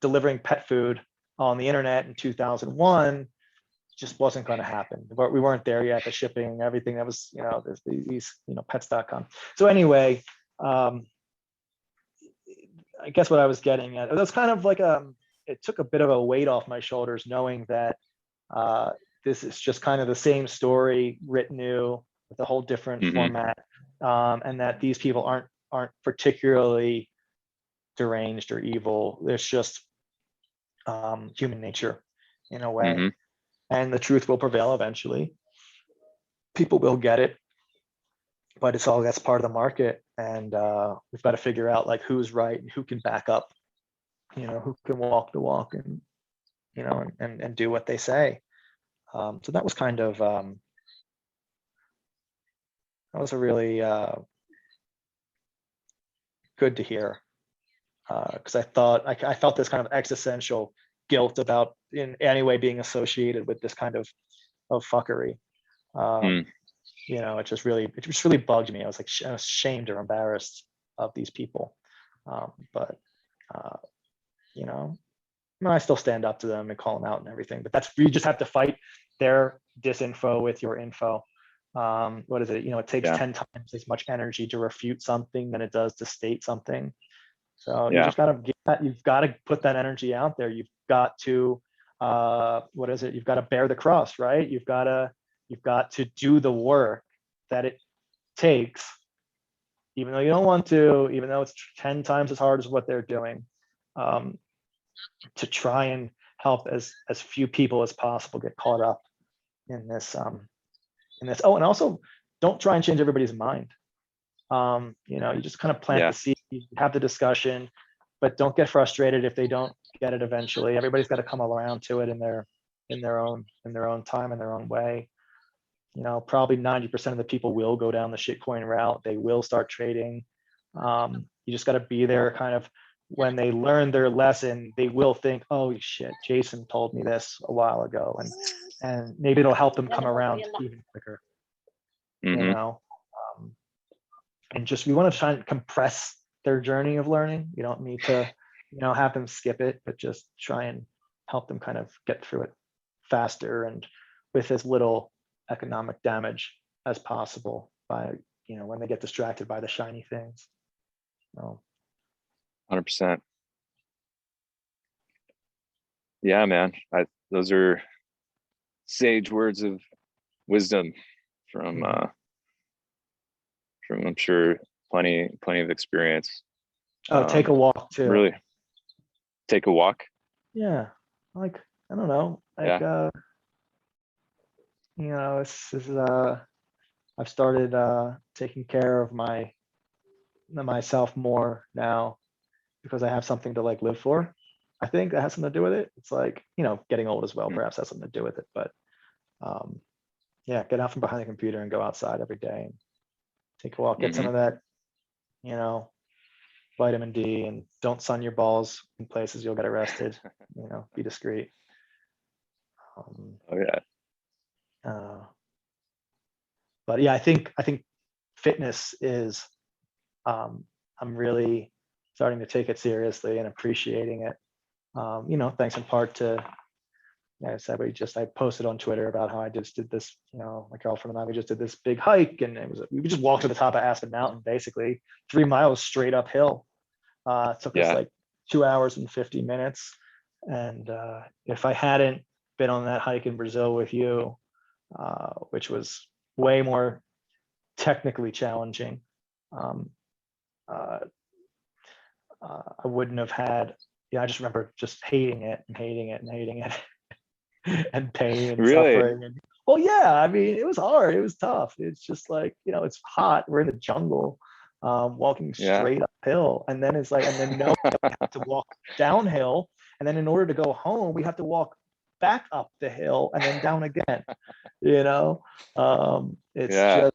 delivering pet food on the internet in 2001 just wasn't going to happen. We weren't there yet. The shipping, everything that was, there's these, pets.com. So anyway, I guess what I was getting at, it was kind of like it took a bit of a weight off my shoulders knowing that this is just kind of the same story written new with a whole different format, and that these people aren't particularly deranged or evil. There's just human nature in a way. And the truth will prevail eventually. People will get it, but that's part of the market. And we've got to figure out like who's right and who can back up, who can walk the walk and, and do what they say. So that was kind of, that was a really good to hear. Because I felt this kind of existential guilt about in any way being associated with this kind of fuckery. It just really bugged me. I was like ashamed or embarrassed of these people. But I still stand up to them and call them out and everything. But you just have to fight their disinfo with your info. What is it? It takes 10 times as much energy to refute something than it does to state something. So you just you've got to put that energy out there. You've got to, You've got to bear the cross, right? You've got to do the work that it takes, even though you don't want to, even though it's 10 times as hard as what they're doing, to try and help as few people as possible get caught up in this. Oh, and also don't try and change everybody's mind. You just kind of plant the seed, you have the discussion, but don't get frustrated if they don't get it eventually. Everybody's got to come around to it in their own time, in their own way. Probably 90% of the people will go down the shitcoin route. They will start trading. You just got to be there kind of when they learn their lesson. They will think, oh shit, Jason told me this a while ago, and maybe it'll help them come around even quicker. And just, we want to try and compress their journey of learning. You don't need to, have them skip it, but just try and help them kind of get through it faster and with as little economic damage as possible by, when they get distracted by the shiny things. 100%. Yeah, man. Those are sage words of wisdom from I'm sure plenty of experience. Oh, take a walk too. Really, take a walk. Yeah, like I don't know, like Yeah. this is I've started taking care of myself more now because I have something to like live for. I think that has something to do with it. It's like, getting old as well, perhaps has something to do with it. But yeah, get out from behind the computer and go outside every day and take a walk, get some of that, vitamin D, and don't sun your balls in places you'll get arrested. Be discreet. Oh yeah. But yeah, I think fitness is, I'm really starting to take it seriously and appreciating it. Thanks in part to, I said, I posted on Twitter about how I just did this, my girlfriend and I, we just did this big hike, and we just walked to the top of Aspen Mountain, basically 3 miles straight uphill. It took us like 2 hours and 50 minutes. And if I hadn't been on that hike in Brazil with you, which was way more technically challenging, I wouldn't have had, I just remember just hating it and hating it and hating it and pain and Really? suffering. And well, yeah, I mean, it was hard. It was tough. It's just like, it's hot. We're in the jungle, walking straight uphill. And then it's like, and then no, we have to walk downhill. And then in order to go home, we have to walk back up the hill and then down again. It's just,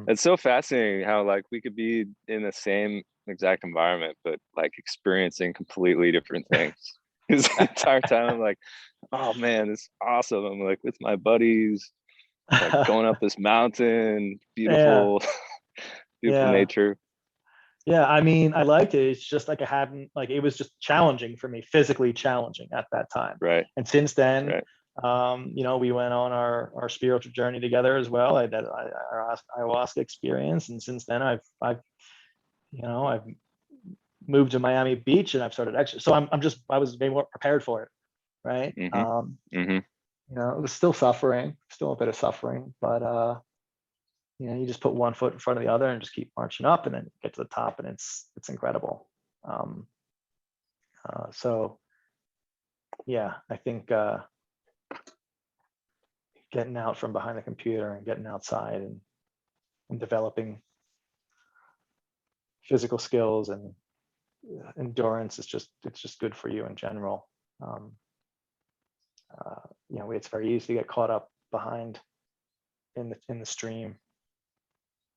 it's so fascinating how like we could be in the same exact environment, but like experiencing completely different things. Because the entire time I'm like, oh man, this is awesome. I'm like with my buddies, like going up this mountain, beautiful, beautiful nature. Yeah, I mean, I liked it. It's just like I hadn't, like, it was just challenging for me, physically challenging at that time. Right. And since then, we went on our spiritual journey together as well. I did our ayahuasca experience, and since then I've moved to Miami Beach and I've started exercising. So I was way more prepared for it, right? It was still suffering, still a bit of suffering, but you just put one foot in front of the other and just keep marching up, and then get to the top, and it's incredible. So yeah, I think getting out from behind the computer and getting outside and developing physical skills and endurance it's just good for you in general. It's very easy to get caught up behind in the stream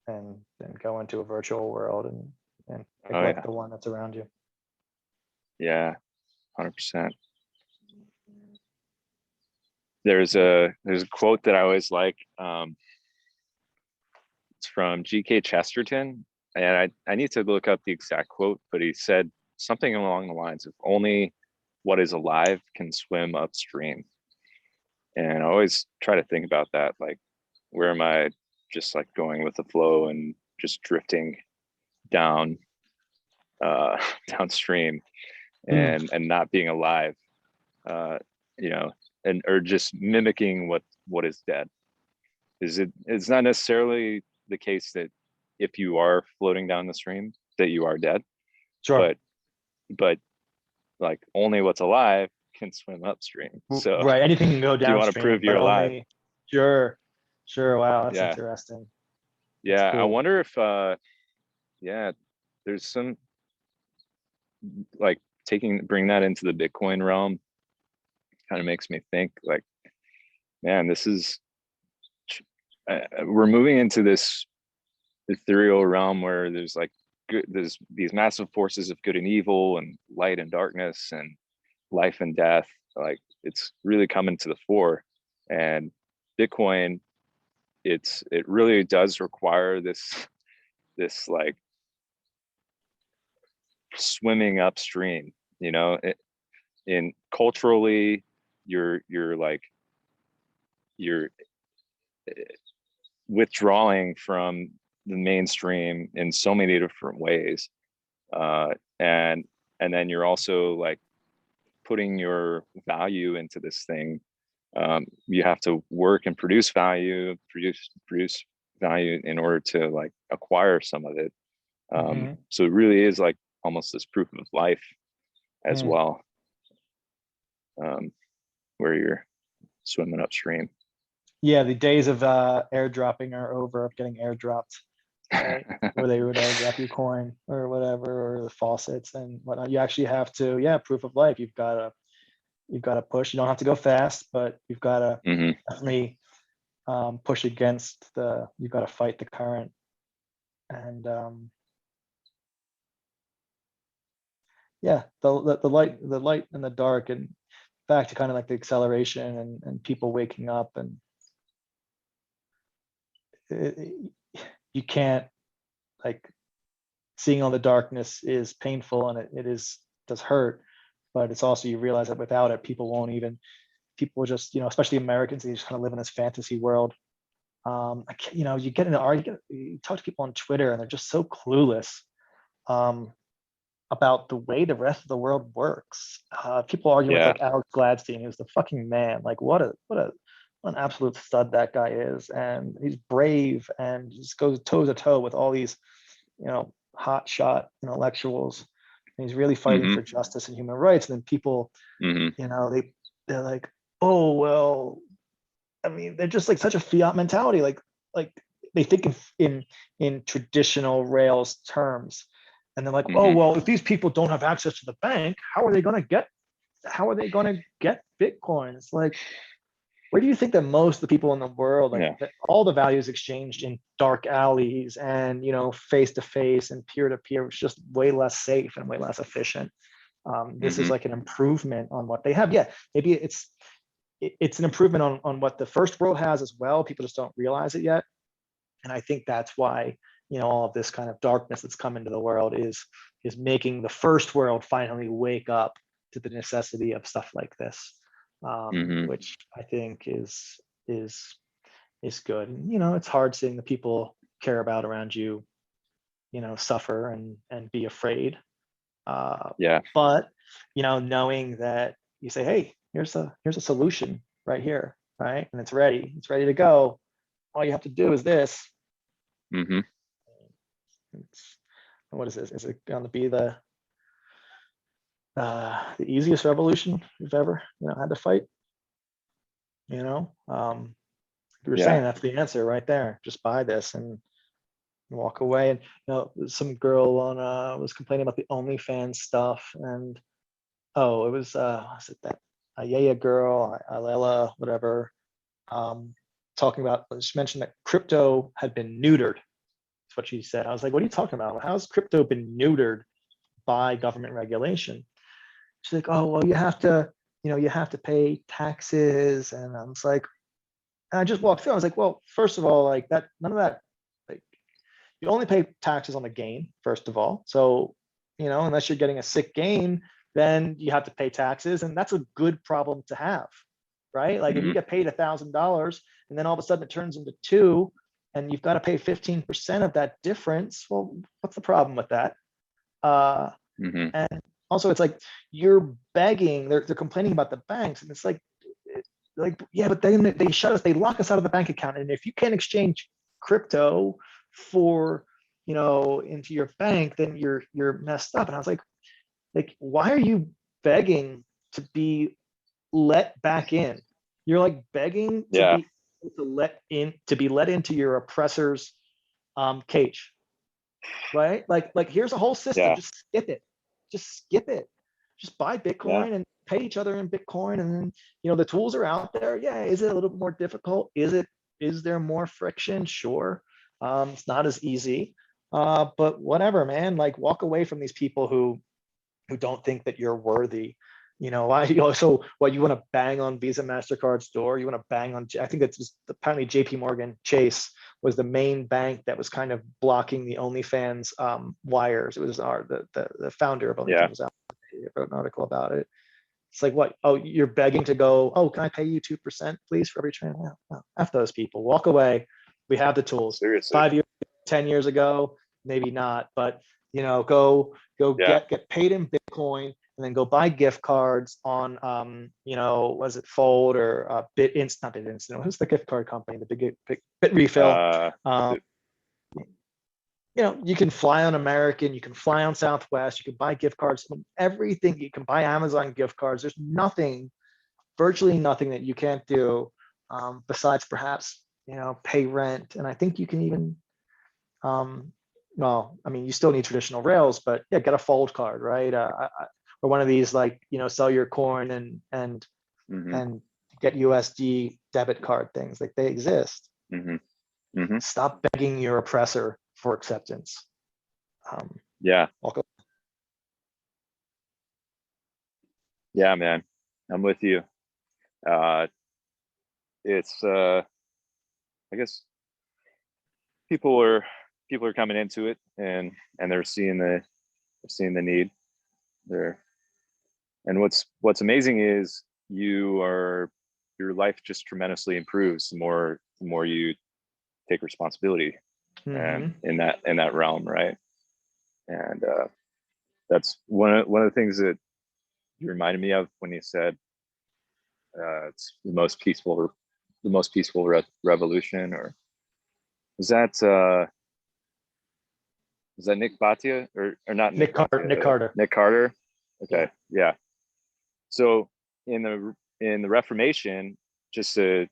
and then go into a virtual world and neglect the one that's around you. Yeah, 100%. There's a quote that I always like. It's from G.K. Chesterton, and I need to look up the exact quote, but he said something along the lines of only what is alive can swim upstream. And I always try to think about that, like, where am I just like going with the flow and just drifting down downstream and not being alive, and or just mimicking what is dead. It's not necessarily the case that if you are floating down the stream that you are dead. Sure. But like only what's alive can swim upstream. So right, anything can go downstream. Do you want to prove you're alive? Sure. Wow, that's interesting. Yeah, cool. I wonder if there's some like bring that into the Bitcoin realm. Kind of makes me think like, man, this is we're moving into this ethereal realm where there's like there's these massive forces of good and evil and light and darkness and life and death. Like it's really coming to the fore, and Bitcoin, it really does require this like swimming upstream, in culturally you're withdrawing from the mainstream in so many different ways, and then you're also like putting your value into this thing. You have to work and produce value, produce value in order to like acquire some of it. Mhm. So it really is like almost this proof of life as Mm. well, where you're swimming upstream. Yeah, the days of airdropping are over, of getting airdropped, right? Where they would airdrop you coin or whatever, or the faucets and whatnot. You actually have to, yeah, proof of life. You've got to push. You don't have to go fast, but you've got to Mm-hmm. definitely push against you've got to fight the current. And yeah, the light and the dark, and back to kind of like the acceleration and people waking up, and you can't, like, seeing all the darkness is painful, and it does hurt, but it's also, you realize that without it, people just, especially Americans, they just kind of live in this fantasy world. You get in an argument, you talk to people on Twitter, and they're just so clueless about the way the rest of the world works. People argue with Yeah. like Alex Gladstein, who's the fucking man. Like, what an absolute stud that guy is, and he's brave and just goes toe to toe with all these, hot shot intellectuals. And he's really fighting Mm-hmm. for justice and human rights. And then people, Mm-hmm. they're like, oh well, I mean, they're just like such a fiat mentality. Like they think in traditional Rails terms, and they're like, oh Mm-hmm. well, if these people don't have access to the bank, how are they going to get Bitcoin? It's like, where do you think that most of the people in the world, like, Yeah. that all the value is exchanged in dark alleys and, face to face and peer to peer, which is just way less safe and way less efficient. This is Mm-hmm. like an improvement on what they have. Yeah, maybe it's an improvement on what the first world has as well. People just don't realize it yet. And I think that's why, all of this kind of darkness that's come into the world is making the first world finally wake up to the necessity of stuff like this, Mm-hmm. which I think is good. And, it's hard seeing the people care about around you, suffer and be afraid. Yeah. But, knowing that you say, hey, here's a solution right here, right? And it's ready to go. All you have to do is this. Mm-hmm. What is this? Is it going to be the easiest revolution you've ever, had to fight? You were Yeah. saying that's the answer right there. Just buy this and walk away. And some girl was complaining about the OnlyFans stuff, and it was that Yaya girl, Alela, whatever, talking about. She mentioned that crypto had been neutered. That's what she said. I was like, what are you talking about? How's crypto been neutered by government regulation? She's like, oh well, you have to pay taxes, and I was like, and I just walked through. I was like, well, first of all, like that, none of that, like, you only pay taxes on the gain, first of all. So, unless you're getting a sick gain, then you have to pay taxes, and that's a good problem to have, right? Like, if you Mm-hmm. get paid $1,000 and then all of a sudden it turns into two, and you've got to pay 15% of that difference, well, what's the problem with that? Mm-hmm. And also, it's like, you're begging. They're complaining about the banks, and it's like, yeah, but then they shut us. They lock us out of the bank account, and if you can't exchange crypto for, into your bank, then you're messed up. And I was like, why are you begging to be let back in? You're like begging Yeah. to be let into your oppressor's cage, right? Like here's a whole system. Yeah. Just skip it. Just buy Bitcoin Yeah. and pay each other in Bitcoin, and then the tools are out there. Yeah, is it a little bit more difficult? Is there more friction? Sure. It's not as easy, but whatever, man. Like, walk away from these people who don't think that you're worthy. Why? So what, you want to bang on Visa, MasterCard's door? You want to bang on, I think it's just, apparently JP Morgan Chase was the main bank that was kind of blocking the OnlyFans wires. It was the founder of OnlyFans was out. He wrote an article about it. It's like, what? Oh, you're begging to go, oh, can I pay you 2%, please, for every transaction? No, F those people. Walk away. We have the tools. Seriously. 5 years, 10 years ago, maybe not, but go Yeah. get paid in Bitcoin, and then go buy gift cards on, was it Fold or not BitInstant? Who's the gift card company? The big BitRefill. Uh, You can fly on American, you can fly on Southwest, you can buy gift cards, everything. You can buy Amazon gift cards. There's virtually nothing that you can't do, besides perhaps, pay rent. And I think you can even, you still need traditional rails, but yeah, get a Fold card, right? Or one of these, like, sell your coin and get USD debit card things. Like, they exist. Stop begging your oppressor for acceptance. Yeah. Welcome. Yeah, man, I'm with you. It's I guess people are coming into it, and they're seeing the need there. And what's amazing is your life just tremendously improves the more you take responsibility and in that realm, right? And that's one of the things that you reminded me of when you said it's the most peaceful revolution. Or is that Nick Bhatia or not Nick Carter? Nick Carter. Okay, yeah. So in the Reformation, just a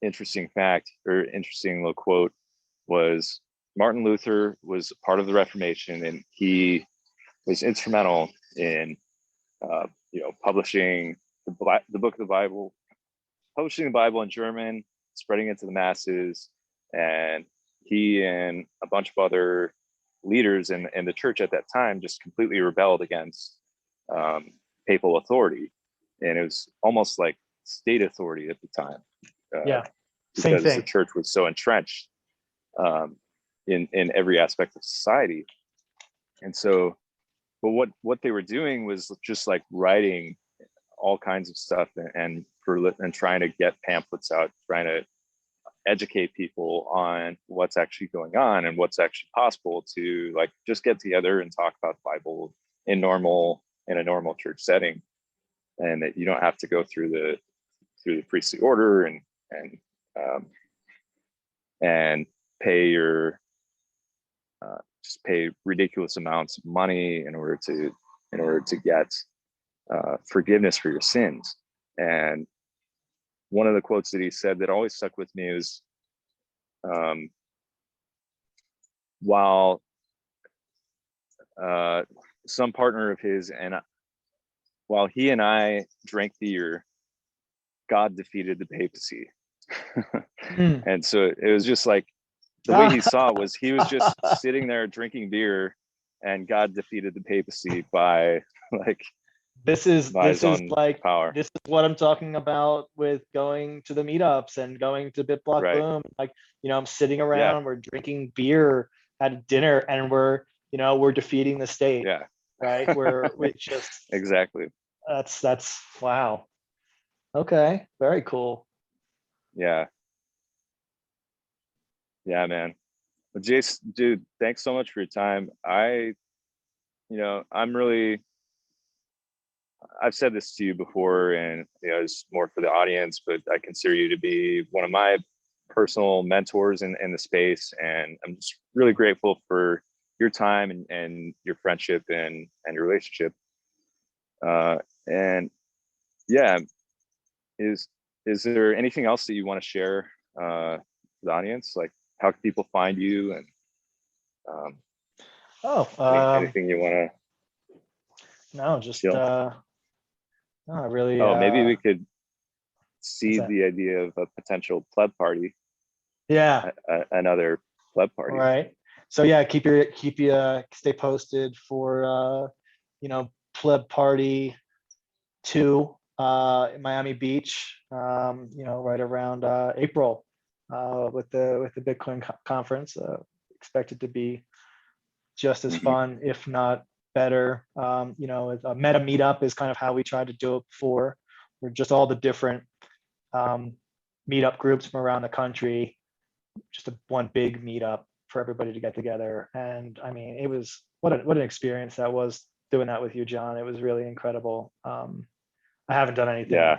interesting fact or interesting little quote was Martin Luther was part of the Reformation, and he was instrumental in publishing the book of the Bible, publishing the Bible in German, spreading it to the masses. And he and a bunch of other leaders in the church at that time just completely rebelled against papal authority, and it was almost like state authority at the time. Same because thing. the church was so entrenched in every aspect of society. And so, but what they were doing was just like writing all kinds of stuff and trying to get pamphlets out, trying to educate people on what's actually going on and what's actually possible to like just get together and talk about the Bible in a normal church setting, and that you don't have to go through the priestly order and pay just pay ridiculous amounts of money in order to get forgiveness for your sins. And one of the quotes that he said that always stuck with me is, while some partner of his while he and I drank beer, God defeated the papacy. And so it was just like the way he saw it was he was just sitting there drinking beer, and God defeated the papacy by like this is like power. This is what I'm talking about with going to the meetups and going to BitBlock Right. Boom. Like, I'm sitting around, we're drinking beer at dinner, and we're defeating the state. Yeah. Right. We just exactly. That's wow. Okay. Very cool. Yeah. Yeah, man. Well, Jason, dude, thanks so much for your time. I've said this to you before, and it's more for the audience, but I consider you to be one of my personal mentors in the space, and I'm just really grateful for your time and your friendship and your relationship. And yeah, is there anything else that you want to share to the audience? Like, how can people find you, and anything you want to? No, just no, really. Maybe we could seed the idea of a potential pleb party. Yeah, another pleb party. Right. So yeah, stay posted for pleb party 2 in Miami Beach. Right around April with the Bitcoin conference. Expected to be just as fun, if not better. A meta meetup is kind of how we tried to do it before. We're just all the different meetup groups from around the country, just one big meetup for everybody to get together. And I mean, it was what an experience that was doing that with you, John. It was really incredible. I haven't done anything. Yeah.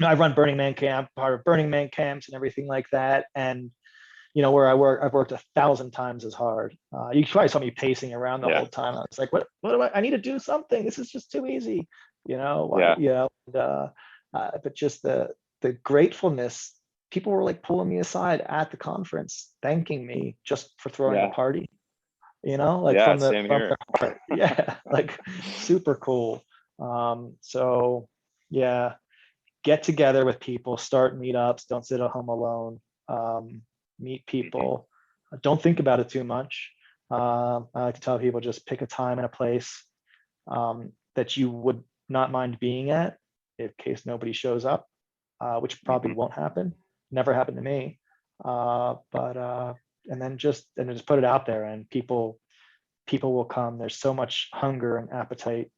I run Burning Man camp, part of Burning Man camps and everything like that. And where I work, I've worked 1,000 times as hard. You probably saw me pacing around the whole time. I was like, what do I need to do something. This is just too easy. But just the gratefulness, people were like pulling me aside at the conference, thanking me just for throwing a party, from the heart. Yeah, like super cool. So yeah, get together with people, start meetups, don't sit at home alone. Meet people. Don't think about it too much. I like to tell people, just pick a time and a place that you would not mind being at in case nobody shows up, which probably won't happen. Never happened to me. And then just put it out there, and people will come. There's so much hunger and appetite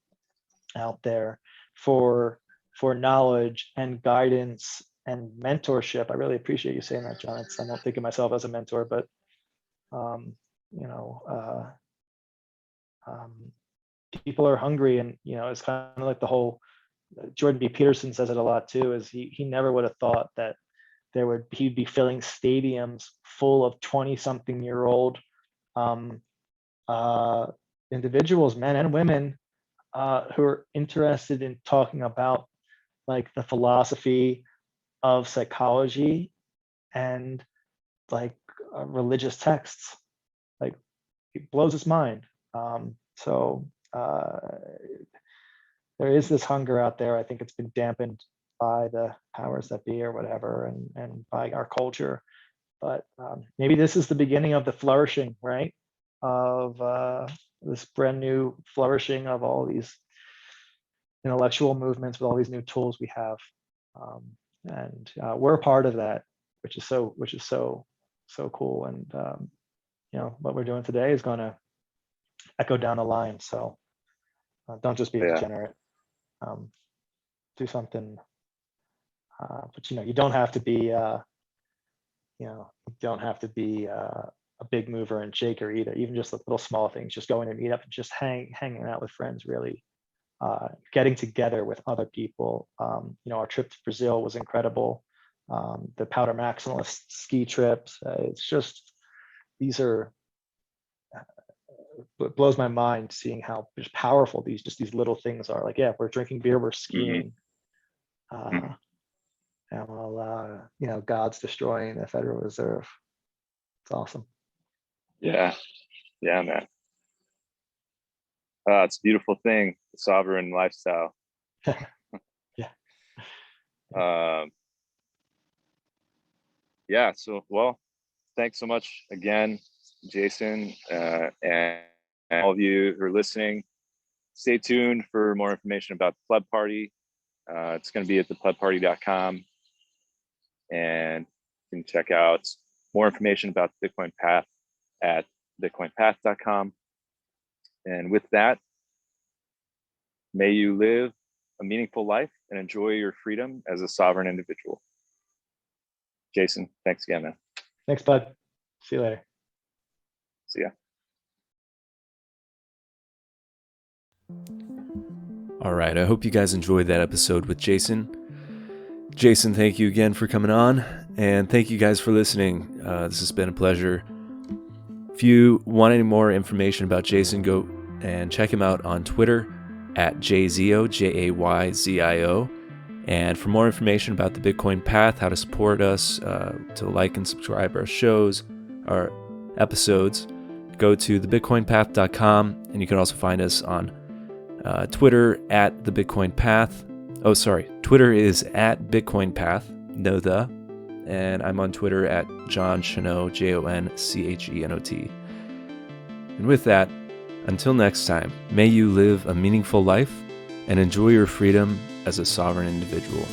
out there for knowledge and guidance and mentorship. I really appreciate you saying that, John. I don't think of myself as a mentor, but people are hungry, and it's kind of like the whole Jordan B. Peterson says it a lot too, is he never would have thought that he'd be filling stadiums full of 20-something-year-old individuals, men and women, who are interested in talking about like the philosophy of psychology and like religious texts. Like, it blows his mind. There is this hunger out there. I think it's been dampened by the powers that be or whatever, and by our culture. But maybe this is the beginning of the flourishing, right? Of this brand new flourishing of all these intellectual movements with all these new tools we have. And we're a part of that, which is so cool. And what we're doing today is going to echo down the line. So don't just be a degenerate. Do something. But you don't have to be a big mover and shaker either. Even just the little small things, just going to meet up and just hanging out with friends, really. Getting together with other people. Our trip to Brazil was incredible. The Powder Maximalist ski trips. It's just, these are, it blows my mind seeing how just powerful these little things are. Like, yeah, we're drinking beer, we're skiing. And while God's destroying the Federal Reserve. It's awesome. Yeah, man. It's a beautiful thing, the sovereign lifestyle. So, well, thanks so much again, Jason, and all of you who are listening. Stay tuned for more information about the Pleb Party. It's going to be at theplebparty.com, and you can check out more information about the Bitcoin Path at bitcoinpath.com. And with that, may you live a meaningful life and enjoy your freedom as a sovereign individual. Jason, thanks again, man. Thanks, bud. See you later. See ya. All right, I hope you guys enjoyed that episode with Jason. Jason, thank you again for coming on, and thank you guys for listening. This has been a pleasure. If you want any more information about Jason, go and check him out on Twitter at JZO, JAYZIO. And for more information about the Bitcoin Path, how to support us, to like and subscribe our shows, our episodes, go to thebitcoinpath.com, and you can also find us on Twitter at the Bitcoin Path. Oh, sorry. Twitter is at Bitcoin Path, and I'm on Twitter at John Chenot, JONCHENOT. And with that, until next time, may you live a meaningful life and enjoy your freedom as a sovereign individual.